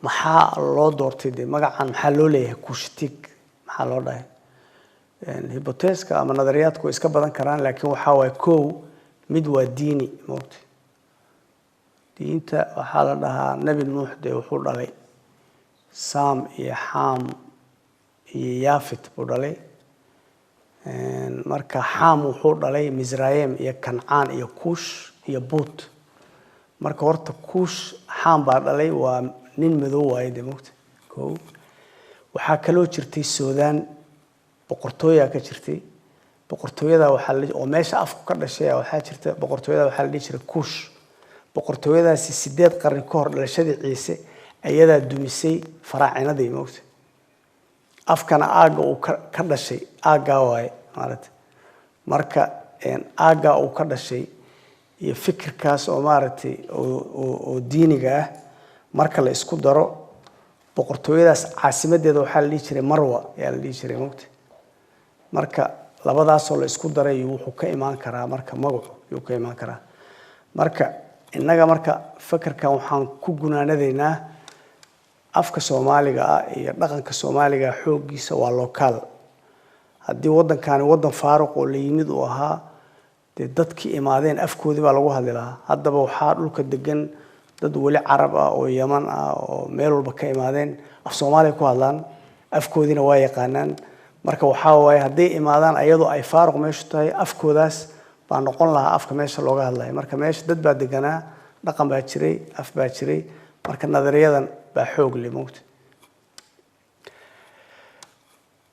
maxaa loo doortay magacan maxaa loo leeyahay Kushitig maxaa loo dhahay hypotheska ama nadariyaadku iska badan karaan laakiin waxa waaye koow mid waa diini moogta diinta waxaa la dhahaa Nabi Nuux wuxuu dhalay Sam iyo Ham iyo Yafit buu dhalay marka Ham wuxuu dhalay Mizraim iyo Kancaan iyo Kush iyo Put marka horta Kush Ham baa dhalay waa nin madow waaye moogta koow waxaa kaloo jirtay Suudaan boqortooyo ka jirtay boqortooyada waxa oo meesha afku ka dhashay waxa jirta boqortooyada waxa la dhihi jiray Kush boqortooyadaasi 8 qarni ka hor dhalashadii Ciise ayadaa dumisay faraacinadii moogta afkana aaga uu ka dhashay aaga waaye maaragtay marka aaga uu ka dhashay iyo fikirkaas oo maaragtay oo diiniga ah marka la isku daro boqortooyadaas caasimadeeda waxa la dhihi jiray Marwa yaa la dhihi jiray moogta marka labadaas oo la isku daray wuxuu ka imaan karaa marka magacu uu ka imaan karaa marka inaga marka fikirkan waxaan ku gunaanadeynaa afka Soomaaliga iyo dhaqanka Soomaaliga xoogiisa waa local haddii wadankan wadan faaruq oo la yimid oo ahaa dadkii imaadeen afkoodii baa lagu hadli lahaa haddaba waxaa dhulka degan dad wali Carab ah oo Yaman ah oo meel walba ka imaadeen af Soomaali ku hadlaan afkoodina waa yaqaanaan marka waxa waaye haddii imaadaan ayadoo ay faaruq meesha tahay afkoodaas baa noqon lahaa afka meesha looga hadlayo marka meesha dad baa deganaa dhaqan baa jiray af baa jiray marka nadariyadan baa xoog leh moogta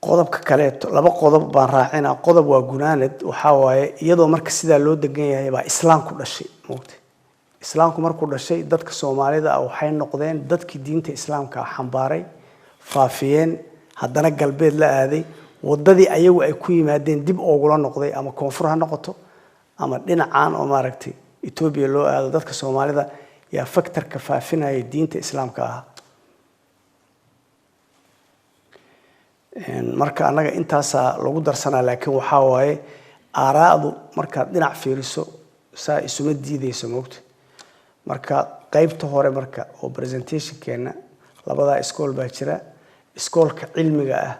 qodobka kale laba qodob baan raacinaa qodob waa gunaanad waxa waaye iyadoo marka sida loo degan yahay baa islaamku dhashay moogta islaamku markuu dhashay dadka Soomaalida waxay noqdeen dadkii diinta islaamka xambaaray faafiyeen haddana galbeed la aaday wadadii ayagu ay ku yimaadeen dib ugu la noqday ama koonfur ha noqoto ama dhinacaan oo maaragtay Ethiopia loo aado dadka Soomaalida yaa faktarka faafinaya diinta islaamka ah marka anaga intaasa lagu darsanaa laakiin waxa waaye aaraadu marka dhinac fiiriso saa isuma diidayso moogta marka qaybta hore marka oo presentation keena labada iskool baa jira iskoolka cilmiga ah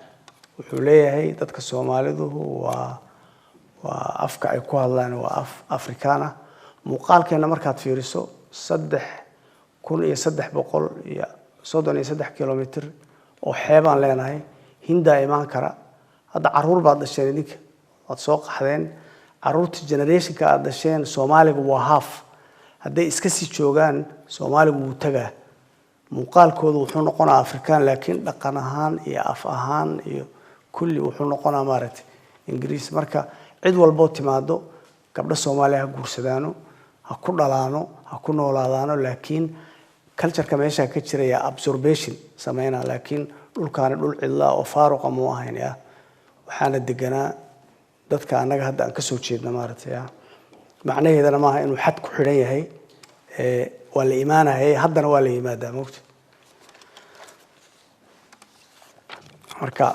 wuxuu leeyahay dadka Soomaalidu waa afka ay ku hadlaan waa af Afrikaana muuqaalkeena markaad fiiriso 3,333 kilomitir oo xeebaan leenahay hinda imaan kara hadda caruur baad dhasheen idinka waad soo qaxdeen caruurta generationka aad dhasheen Soomaaliga waa half hadday iska sii joogaan Soomaaligu wuu tagaa muuqaalkoodu wuxuu noqonaa Afrikaan laakiin dhaqan ahaan iyo af ahaan iyo kulli wuxuu noqonaa maaragtay Ingiriis marka cid walba timaado gabdha Soomaaliya ha guursadaano ha ku dhalaano ha ku noolaadaano laakiin culture-ka meesha ka jiraya absorption sameeyna laakiin dhulkaan dhul cidla oo faaruqa ma ahayn waxaana deganaa dadka anaga hadda aan ka soo jeedna maaragtay macnaheedana maaha inuu xad ku xiran yahay waa la iimaanahay haddana waa la yimaadaa moogta marka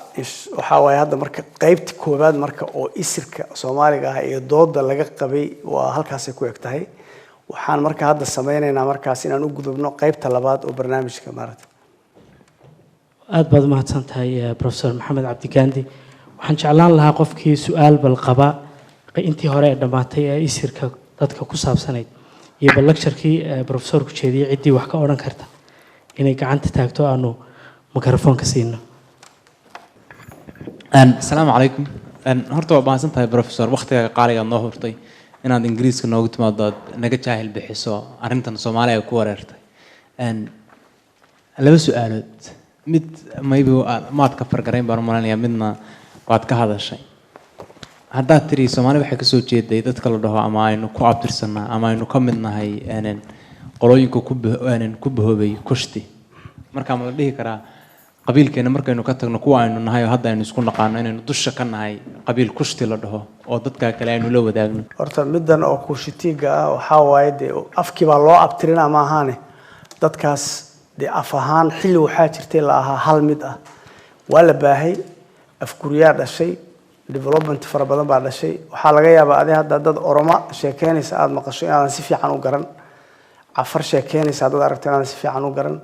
waxa way hadda marka qaybta koobaad marka oo isirka Soomaaliga ah iyo dooda laga qabay waa halkaas ay ku egtahay waxaan marka hadda sameynaynaa markaas inaan u gudubno qaybta labaad oo barnaamijka maaragtay
aad baad mahadsantahay professor Maxamed Cabdi Gandi waxaan jeclaan lahaa qofkii su'aal bal qaba intii hore ee dhamaatay ee isirka dadka ku saabsanayd iyo bal lecture-kii professor ku jeediyay cidii wax ka oran karta inay gacanta taagto aanu mikrofoonka siino
السلام عليكم horta waa baahantahay professor waqtiga qaaliga noo hortay inaad ingiriiska noogu timaado naga jaahil bixiso arintan Soomaaliya ku wareertay laba su'aalood mid maybe maad ka fargarayn baan umaleynaya midna waad ka hadashay hadda tiri Soomaaliya waxa ka soo jeeday dadka la dhaho ama aynu ku abtirsanaa ama aynu ka mid nahay qolooyinka ku bahoobay kushti marka ma la dhihi karaa qabiilkeena markaynu ka tagno kuwa aynu nahay hadda aynu isku naqaano inaynu dusha ka nahay qabiil kushti la dhaho oo dadka kale aynu la wadaagno
horta midan oo kushtiga waxa waaye afkii baa loo abtirina ma ahaane dadkaas af ahaan xilli waxa jirtay la aha hal mid ah waa la baahay afkuriyaa dhashay development fara badan baa dhashay waxa laga yaabaa hadda dad Oroma sheekeynaysa aad maqasho inaan si fiican u garan afar sheekeynaysa dad aragtay inaan si fiican u garan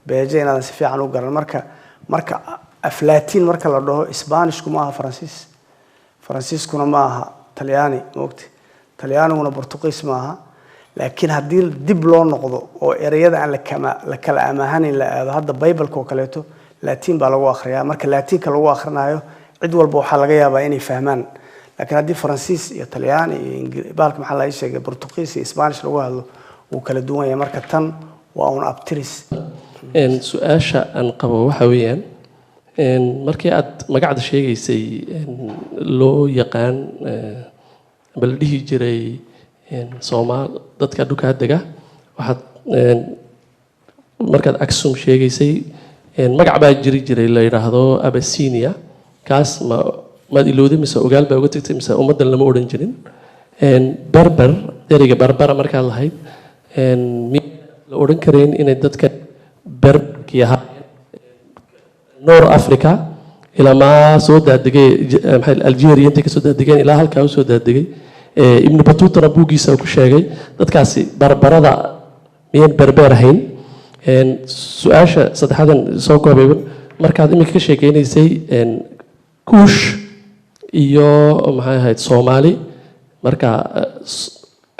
beeje inaan si fiican u garan marka aflaatiin marka la dhaho Spanish kuma aha Faransiis kuna ma aha Talyaani moogtay Talyaaniguna Portugiis ma aha laakiin hadii dib loo noqdo oo ereyada aan la kala amaahanin la aado hadda Bible-ka oo kaleeto Latin baa lagu akhriyaa marka Latin-ka lagu akhrinayo cid walba waxa laga yaabaa inay fahmaan laakiin hadii Faransiis iyo Talyaani iyo Ingiriis maxaa la sheegay Portugiis iyo Spanish lagu hadlo uu kala duwan yahay marka tan waa un abtiris
su'aasha aan qabo waxa weeyaan markii aad magacda sheegaysay loo yaqaan bal dhihi jiray Soomaal dadka dhulka dega waxaad markaad Aksum sheegaysay magac baa jiray la yiraahdo Abyssinia kaas ma ilowday mise ogaal baa uga tagtay mise ummadan lama oran jirin barbar ereyga barbara markaad lahayd la oran kareen inay dadka barbarkii ahaa North Africa ilaa ma soo daadegay Algeria inta ka soo daadegeen ilaa halka uu soo daadegay Ibn Battuta buugiisa ku sheegay dadkaasi barbarada miyay barbar ahayn su'aasha saddexadan soo koobay markaad imika ka sheekeynaysay kuush iyo maxay ahayd Soomaali marka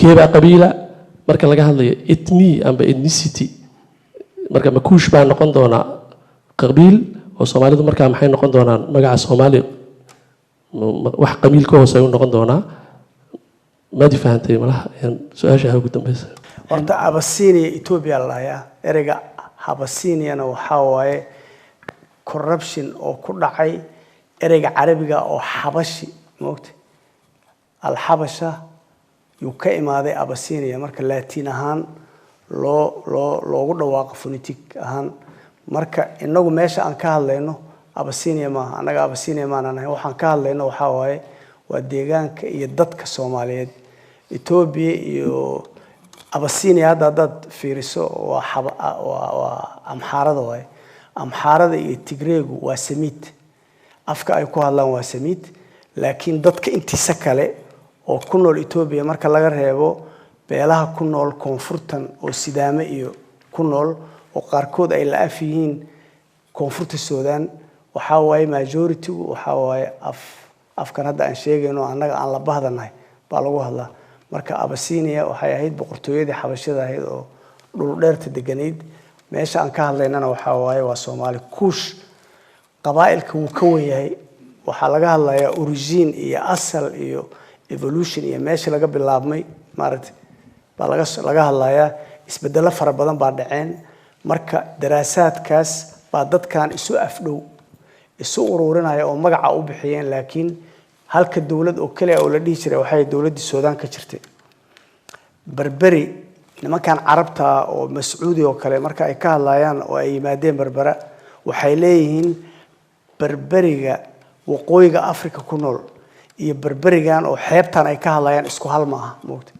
keeba qabiila marka laga hadlayo ethni amba ethnicity marka ma kuush baa noqon doona qabiil oo Soomaalidu marka maxay noqon doonaan magaca Soomaali wax qabiil ka hoos ay noqon doonaa ما دي فهمتي مالها سؤال شيء هاو دمبيس
horta Abyssinia Ethiopia la yaa ereyga Abyssinia waxa waaye corruption oo ku dhacay ereyga Carabiga oo Xabashi moogtay al-Habasha uu ka imaaday Abyssinia marka Latin ahaan loogu dhawaaqo phonetic ahaan marka inagu meesha aan ka hadlayno Abyssinia ma anaga Abyssinia ma anahay waxaan ka hadlayno waxa waaye waa deegaanka iyo dadka Soomaaliyeed Ethiopia iyo Abyssinia hadda fiiriso waa amxaarada waaye amxaarada iyo Tigreegu waa Semit afka ay ku hadlaan waa samiid laakiin dadka intiisa kale oo ku nool Ethiopia marka laga reebo beelaha ku nool koonfurtan oo sidaame iyo ku nool oo qaarkood ay la af yihiin koonfurta Suudaan waxa way majority waxa way afkan hadda aan sheegayno annaga aan la bahdanahay baa lagu hadlaa marka Abyssinia waxay ahayd boqortooyadii xabashada ahayd oo dhul dheerta deganeed meesha aan ka hadlaynana waxa way waa Soomaali kuush qabaa'ilka uu ka weeyahay waxa laga hadlayaa origin iyo asal iyo evolution iyo meesha laga bilaabmay maaragtay baa laga hadlayaa isbedelo fara badan baa dhaceen marka daraasaadkaas baa dadkan isu afdhow isu ururinaya oo magaca u bixiyeen laakiin halka dawlad oo kale oo la dhigi jiray waxay dawladda Suudaan ka jirtay Berberi nimankan Carabta oo Mas'uudi oo kale marka ay ka hadlayaan oo ay yimaadeen Berbera waxay leeyihiin Berberiga waqooyiga Afrika ku nool iyo Berberigan oo xeebtan ay ka hadlayaan isku hal ma aha moogtay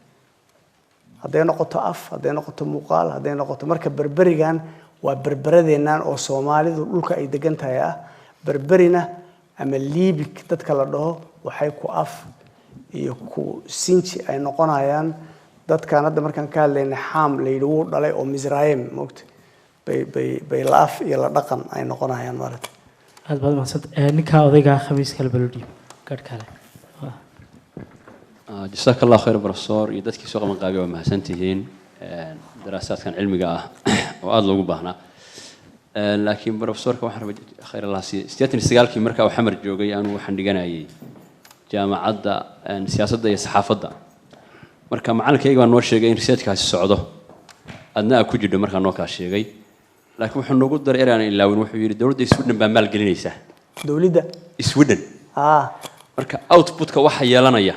haday noqoto af haday noqoto muuqaal haday noqoto marka Berberigan waa berberadeenan oo Soomaalidu dhulka ay degan tahay ah Berberina ama Liibik dadka la dhaho waxay ku af iyo ku Sinji ay noqonayaan dadkan hadda markaan ka hadlaynay Xaam la yidhi dhalay oo Misraayim moogtay bay laaf iyo la dhaqan ay noqonayaan maaragtay
aad baad mahadsantahay ninka odayga khamiis kala balodhiyo gad kale
جزاك الله خير بروفيسور يدتك سوق من قابي ومحسنتين دراسات كان علمي وأضل وجبهنا لكن بروفيسور كواحد خير الله استياتني استقال كي مركا وحمر جوجي أنا وحندقنا أي جامعة دا سياسة دا صحافة دا مركا معنا كي يجوا نور شيء رسالة كاس السعودة أدنى أكوج دا مركا نوكا شيء لكن وحنا نقول در إيران إلا ونروح يريد دولة السودان بمال قليلة
دولة
السودان مركا أوتبوت كواحد يلانا يا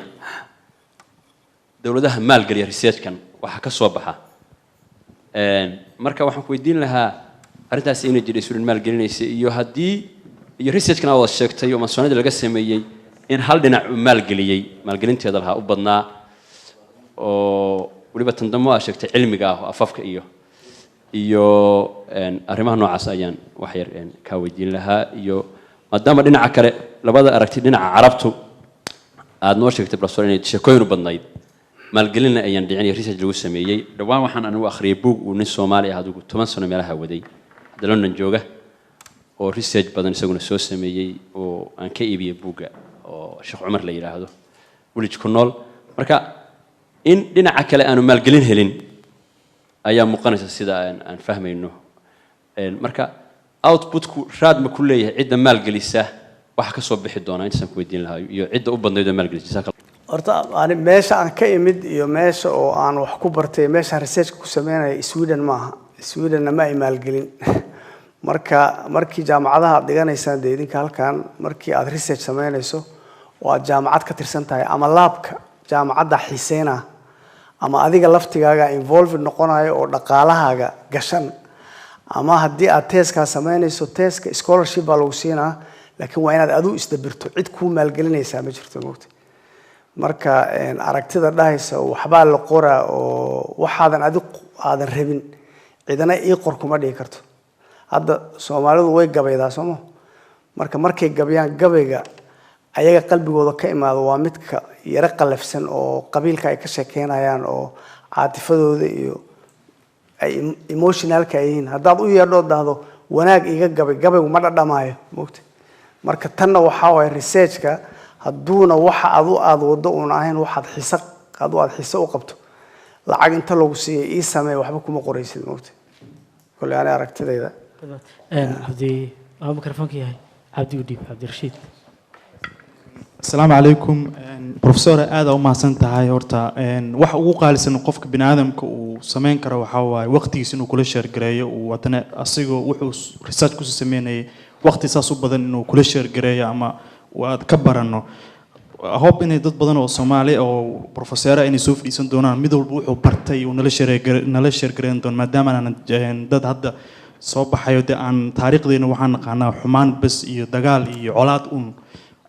دولتها مال قليل ريسيرش كان وحكى صوبها مركا waxaan ku weydiin lahaa arintaas inay jiray surin maal gelinaysa iyo hadii iyo research kana wada sheegtay oo mas'uuliyad laga sameeyay in hal dhinac maal geliyay maal gelinteeda laha u badnaa oo waliba tandamo ah sheegtay cilmiga ah afafka iyo arrimaha noocaas ayaan wax yar ka weydiin lahaa iyo maadaama dhinaca kale labada aragti dhinaca carabtu aad noo sheegtay professor inay sheekooyin u badnayd maalgelina ayaan dhicin research lagu sameeyay dhawaan waxaan anigu akhriyay book uu nin Soomaali ah adigu 10 sano meelaha waday London jooga oo research badan isaguna soo sameeyay oo aan ka iibiyay booga oo Sheekh Umar la yiraahdo wali ku nool marka in dhinaca kale aanu maalgelin helin ayaa muuqanaysa sida aan fahmayno marka output-ku raad ma ku leeyahay cidda maalgelisa waxa ka soo bixi doona intaan ku weydiin lahaa iyo cidda u badnayd maalgelisa
horta aan meesha aan ka imid iyo meesha oo aan wax ku bartay meesha research ku sameeyay Sweden maaha Sweden ma ay maalgelin markii jaamacadaha dhiganaysan deedinka halkan markii aad research sameynayso oo aad jaamacad ka tirsan tahay ama labka jaamacadda xiiseena ama adiga laftigaaga involved noqonayo oo dhaqaalahaaga gashan ama haddii aad teeska sameynayso teeska scholarship baa lagu siinaa laakiin waa inaad adu isdabirto cid ku maalgelinaysa ma jirto moogtay marka aragtida dhahaysa waxba la qoraa oo waxaadan aadan rabin cidana ii qor kuma dhigi karto hadda Soomaalidu way gabaydaa Soomo markay gabayaan gabayga ayaga qalbigooda ka imaado waa midka yara qalafsan oo qabiilka ay ka sheekeynayaan oo caatifadooda iyo ay emotionalka yihiin haddaad u yeedho dahdo wanaag iga gabaygu ma dhadhamaayo moogtay marka tanna waxa way researchka haduuna waxa aad wado uun ahayn waxaad xiisa u qabto lacag inta lagu siiyay ii sameey waxba kuma qoraysid moogtay kulli aan aragtidayda
abdi mikrofoonka yahay abdi udib abdi rashid
السلام عليكم بروفيسور هذا وما سنتهاي هورتا wax ugu qaalisan qofka bini'aadamka uu sameyn karo waxa waay waqtigiisa inuu kula share gareeyo oo wadana asigoo wuxuu research ku sameeyay waqti saas u badan inuu kula share gareeyo ama waad ka barano hope inay dad badan oo Soomaali oo professor inay soo fadhiisan doonaan mid walba wuxuu bartay oo nala share gareyn doon maadaama aan dad hadda soo baxayo aan taariikhdeena waxaan naqaanaa xumaan bas iyo dagaal iyo colaad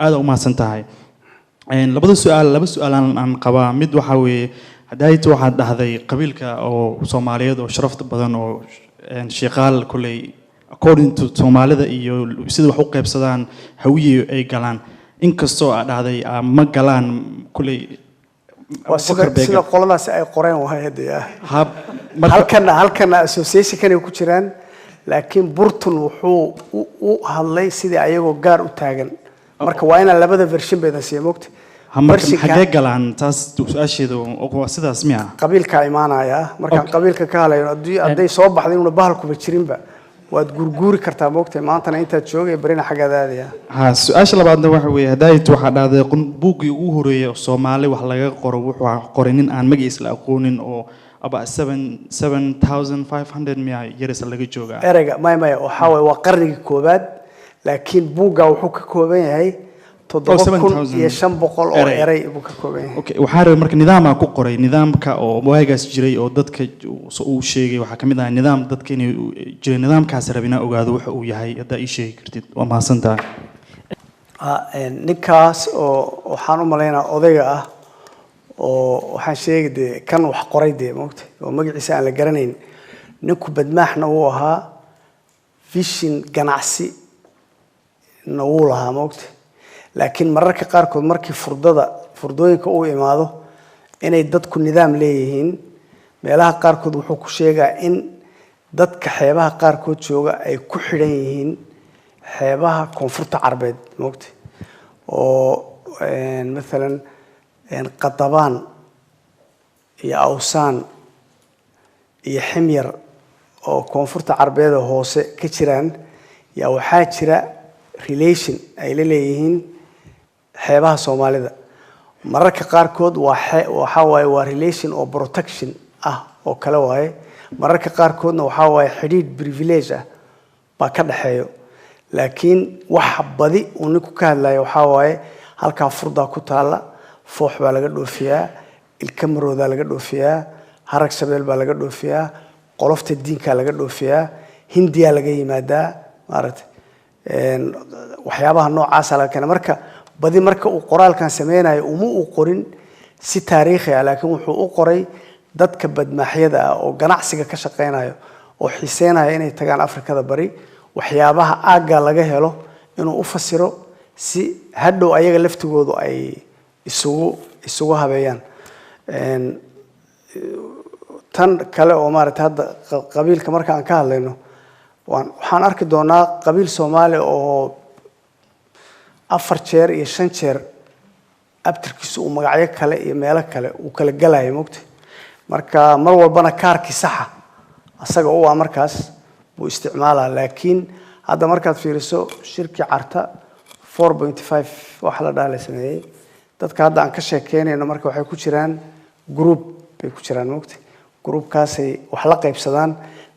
aad u mahadsantahay laba su'aal aan qabaa mid waxa weeye hadaytu waxaad dhahday qabiilka oo Soomaaliyeed oo sharafta badan oo sheeqaal kulay according to Soomaalida iyo sida wax u qaybsadaan hawiye ay galaan inkastoo aad dhahday ma galaan kulay
sida qoladaas ay qoreen wahay hadda halkan association kan ku jiraan laakiin Burton wuxuu u hadlay sidii ayagoo gaar u taagan marka waa in labada version bayda sii moogtay
xagee galaan taas su'aasheedu waa sidaas miya
qabiilka imaanaya marka qabiilka ka halayno haday soo baxday inuu bahalkuba jirinba waad gurguuri kartaa moogtay maantana intaad joogay barina xagadaadaya
su'aasha labaadna waxa weeye hadaaytu waxa dhahday buuggii ugu horeeyay Soomaali wax laga qoro wuxuu qoray nin aan magaciisa la aqoonin oo about 7500 miya years laga joogaa
erayga maya waxa way waa qarnigii koobaad laakiin buugga wuxuu ka kooban yahay 7500 oo eray buu ka kooban yahay
okay waxa rabay marka nidaamka ku qoray nidaamka oo waagaas jiray oo dadka uu sheegay waxa kamid ah nidaam dadka inay jiray nidaamkaas rabina ogaado waxa uu yahay hada ii sheegi kartid waa mahadsantahay
ninkaas oo waxaan u maleynaa odayga ah oo waxaan sheegay kan wax qoray moogtay oo magaciisa aan la garanayn ninku badmaaxna uu ahaa vision ganacsi na uu lahaa moogtay laakiin mararka qaarkood markii furdooyinka uu imaado inay dadku nidaam leeyihiin meelaha qaarkood wuxuu ku sheegaa in dadka xeebaha qaarkood jooga ay ku xidhan yihiin xeebaha koonfurta carbeed moogtay oo مثلا قطبان iyo awsaan iyo ximyar oo koonfurta carbeed hoose ka jiraan yaa waxaa jira relation ay leeyihiin xeebaha Soomaalida mararka qaarkood waxa waa relation oo protection ah oo kala waaye mararka qaarkoodna waxa waa xidhiidh privilege ah ba ka dhaxeeyo laakiin wax badi uu ninku ka hadlayo waxa waaye halka furda ku taala foox baa laga dhoofiyaa ilkamarooda laga dhoofiyaa harag shabeel baa laga dhoofiyaa qolofta diinka laga dhoofiyaa hindiya laga yimaadaa maaragtay waxyaabaha noocaas la keenay marka badi marka uu qoraalkan sameeyay uu qorin si taariikhi ah laakiin wuxuu u qoray dadka badmaaxyada ah oo ganacsiga ka shaqeynaayo oo xiiseenaya inay tagaan Afrikada bari waxyaabaha aaga laga helo inuu u fasiro si hadhow ayaga laftigoodu ay isugu habeeyaan tan kale oo maaragtay hadda qabiilka marka aan ka hadlayno waxaan arki doonaa qabiil Soomaali oo 4 jeer iyo 5 jeer abtirkiisu uu magacyo kale iyo meelo kale uu kala galay moogtay marka mar walbana kaarki saxa asaga oo markaas buu isticmaalaa laakiin hadda markaad fiiriso shirki carta 4.5 wax la dhaalay sameeyay dadka hadda aan ka sheekeynayno marka waxay ku jiraan group bay ku jiraan moogtay groupkaasay wax la qaybsadaan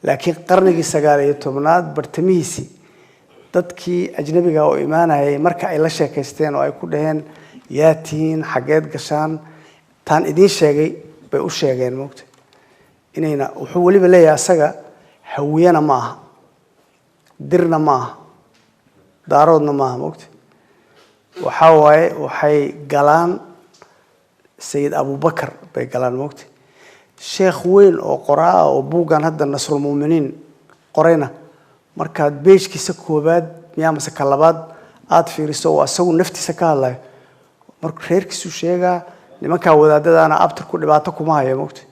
laakiin qarnigii 19aad bartamihiisi dadkii ajnabiga oo imaanayay marka ay la sheekaysteen oo ay ku dhaheen yaatiin xageed gashaan tan idin sheegay bay u sheegeen moogtay inayna wuxuu waliba leeyahay asaga hawiyana ma aha dirna ma aha daaroodna ma aha moogtay waxa waaye waxay galaan sayid abubakar bay galaan moogtay sheekh weyn oo qoraa oo buugan hadda nasrul muuminiin qorayna marka beejkiisa koobaad miyaa mase ka labaad aad fiiriso oo asagu naftiisa ka hadlayo marka reerkiisu sheegaa nimanka wadaadadaana abtirku dhibaato kuma hayo moogtay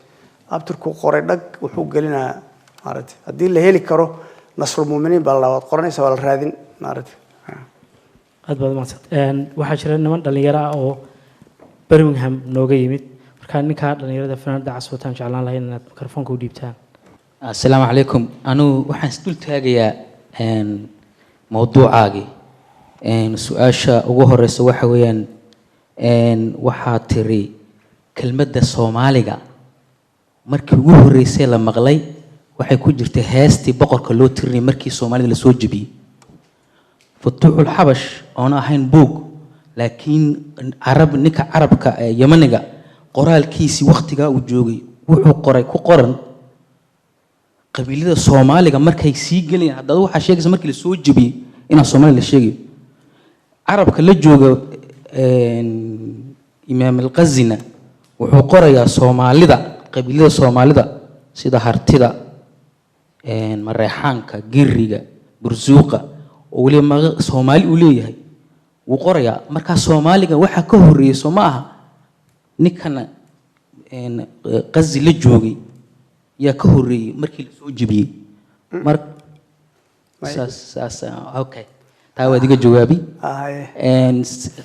abtirku qoray dhag wuxuu gelinaa maaragtay haddii la heli karo nasrul muuminiin baa la qoranaysa waa la raadin maaragtay
aad baad mahadsan waxaa jira niman dhalinyaro ah oo Birmingham nooga yimid marka ninka dhalinyarada fanaanada caswataan jeclaan lahayn inaad mikrofoonka u dhiibtaan
السلام عليكم أنا وحن سئلت هاجي موضوع عاجي سؤاشا وجهر سواء ويان وحاتري كلمة الصومالية مركي وجهر رسالة مغلي وحيكون جرت هاستي بقر كلو تري مركي صومالي لسوجبي فتوح الحبش أنا حين بوق لكن عرب نك عرب كيمنجا قرال كيسي وقتها وجوجي وحو قري كقرن qabiilada Soomaaliga markay sii galeen hadda waxa sheegaysa markii la soo jibiyay in Soomaali la sheegay arabka la jooga Imaam al-Qazina wuxuu qorayaa Soomaalida qabiilada Soomaalida sida hartida mareexaanka giriga bursuuqa oo waliba Soomaali u leeyahay wuu qorayaa marka Soomaaliga waxa ka horeeyay soo ma aha ninkana qazi la joogay yaa ka horeeyay markii la soo jibiyay okay taa waad iga jawaabi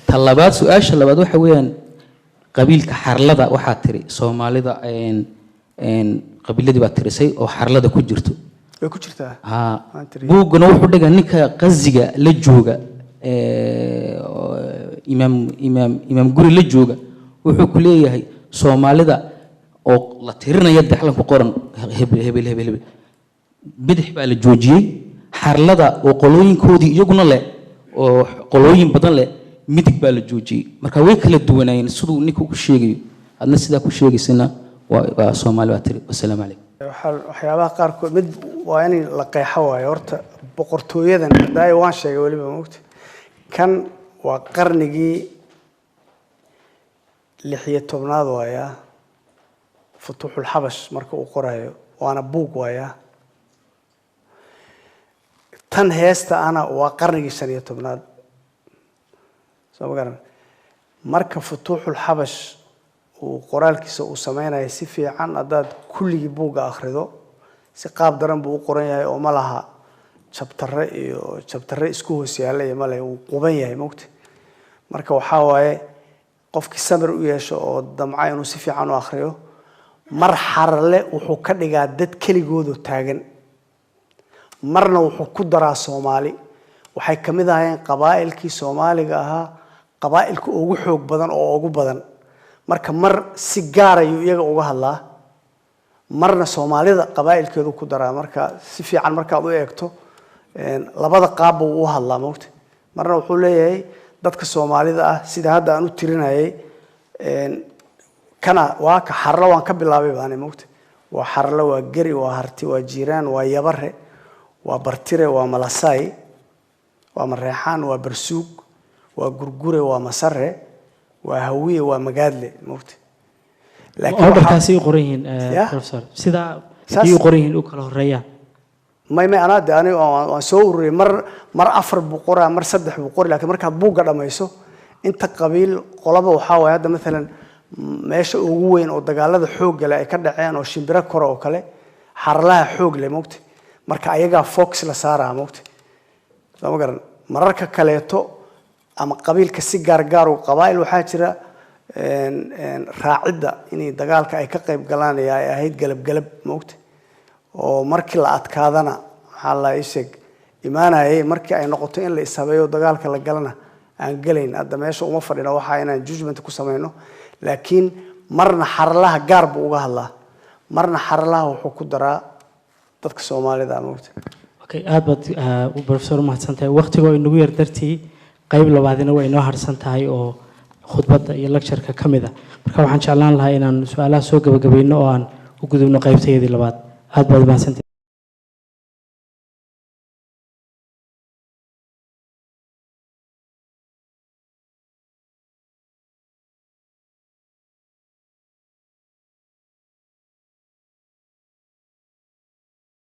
talabaad su'aasha labaad waxa weeyaan qabiilka xarlada waxa tiri Soomaalida qabiiladii baa tirisay oo xarlada ku jirto
way ku jirtaa
buugana wuxuu dhigaa ninka qaziga la jooga imaam guri la jooga wuxuu ku leeyahay Soomaalida oo la tirinaya daxlan ku qoran hebel bidix baa la joojiyay xarlada oo qolooyinkoodii iyaguna leh oo qolooyin badan leh midig baa la joojiyay marka way kala duwanayeen sidoo ninku ku sheegayo adna sida ku sheegaysana waa Soomaali baa tiri wassalaamu calaykum
waxyaabaha qaarkood mid waa in la qeexo waayo horta boqortooyadan haday waan sheegay waliba moogta kan waa qarnigii 16aad waaya futuuxul xabash marka uu qorayo waana buug waaya tan heesta ana waa qarnigii 15aad soo garan marka futuuxul xabash uu qoraalkiisa uu sameeyay si fiican hadaad kulligii buuga akhrido si qaab daran buu u qoran yahay oo ma laha chapter isku hoos yaalay ma leh uu quban yahay moogta marka waxa waaye qofkii samir u yeesho oo damca inuu si fiican u akhriyo mar xarle wuxuu ka dhigaa dad kaligood oo taagan marna wuxuu ku daraa Soomaali waxay kamid ahaayeen qabaa'ilkii Soomaaliga ahaa qabaa'ilka ugu xoog badan oo ugu badan marka mar si gaar ah iyaga uga hadlaa marna Soomaalida qabaa'ilkeedu ku daraa marka si fiican marka aad u eegto labada qaab uu hadlaa moogta marna wuxuu leeyahay dadka Soomaalida ah sida hadda aan u tirinayay kana waa ka xarlo waan ka bilaabay baan moogta waa xarlo waa gari waa harti waa jiiraan waa yabare waa bartire waa malasay waa mareexaan waa barsuug waa gurgure waa masare waa hawiye waa magaadle moogta
laakiin markaasi qorayn professor sida ay qorayn u kala horeeyaan
may ana daani oo soo ururiyay mar afar boqora mar saddex boqor laakiin marka buuga dhamayso inta qabiil qolaba waxa way hadda midalan meesha ugu weyn oo dagaalada xoog leh ay ka dhaceen oo shimbira koro oo kale xarlaha xoog leh moogta marka ayaga focus la saaraa moogta sama garan mararka kaleeto ama qabiilka si gaar u qabaa'il waxa jira raacida inay dagaalka ay ka qayb galaan ay ahayd galab moogta oo markii la adkaadana waxa la isheeg imaanayay markii ay noqoto in la isabeeyo dagaalka la galana aan galeyn hadda meesha uma fadhina waxa inaan judgment ku sameeyno laakiin marna xarlaha gaar buu uga hadlaa marna xarlaha wuxuu ku daraa dadka Soomaalida moogta
okay aad baad professor mahadsantahay waqtiga inagu yar dartii qayb labaadina way inoo harsan tahay oo khudbadda iyo lecture-ka kamida marka waxaan jeclaan lahaa inaan su'aalaha soo gabagabayno oo aan u gudubno qaybteedii labaad aad baad mahadsantahay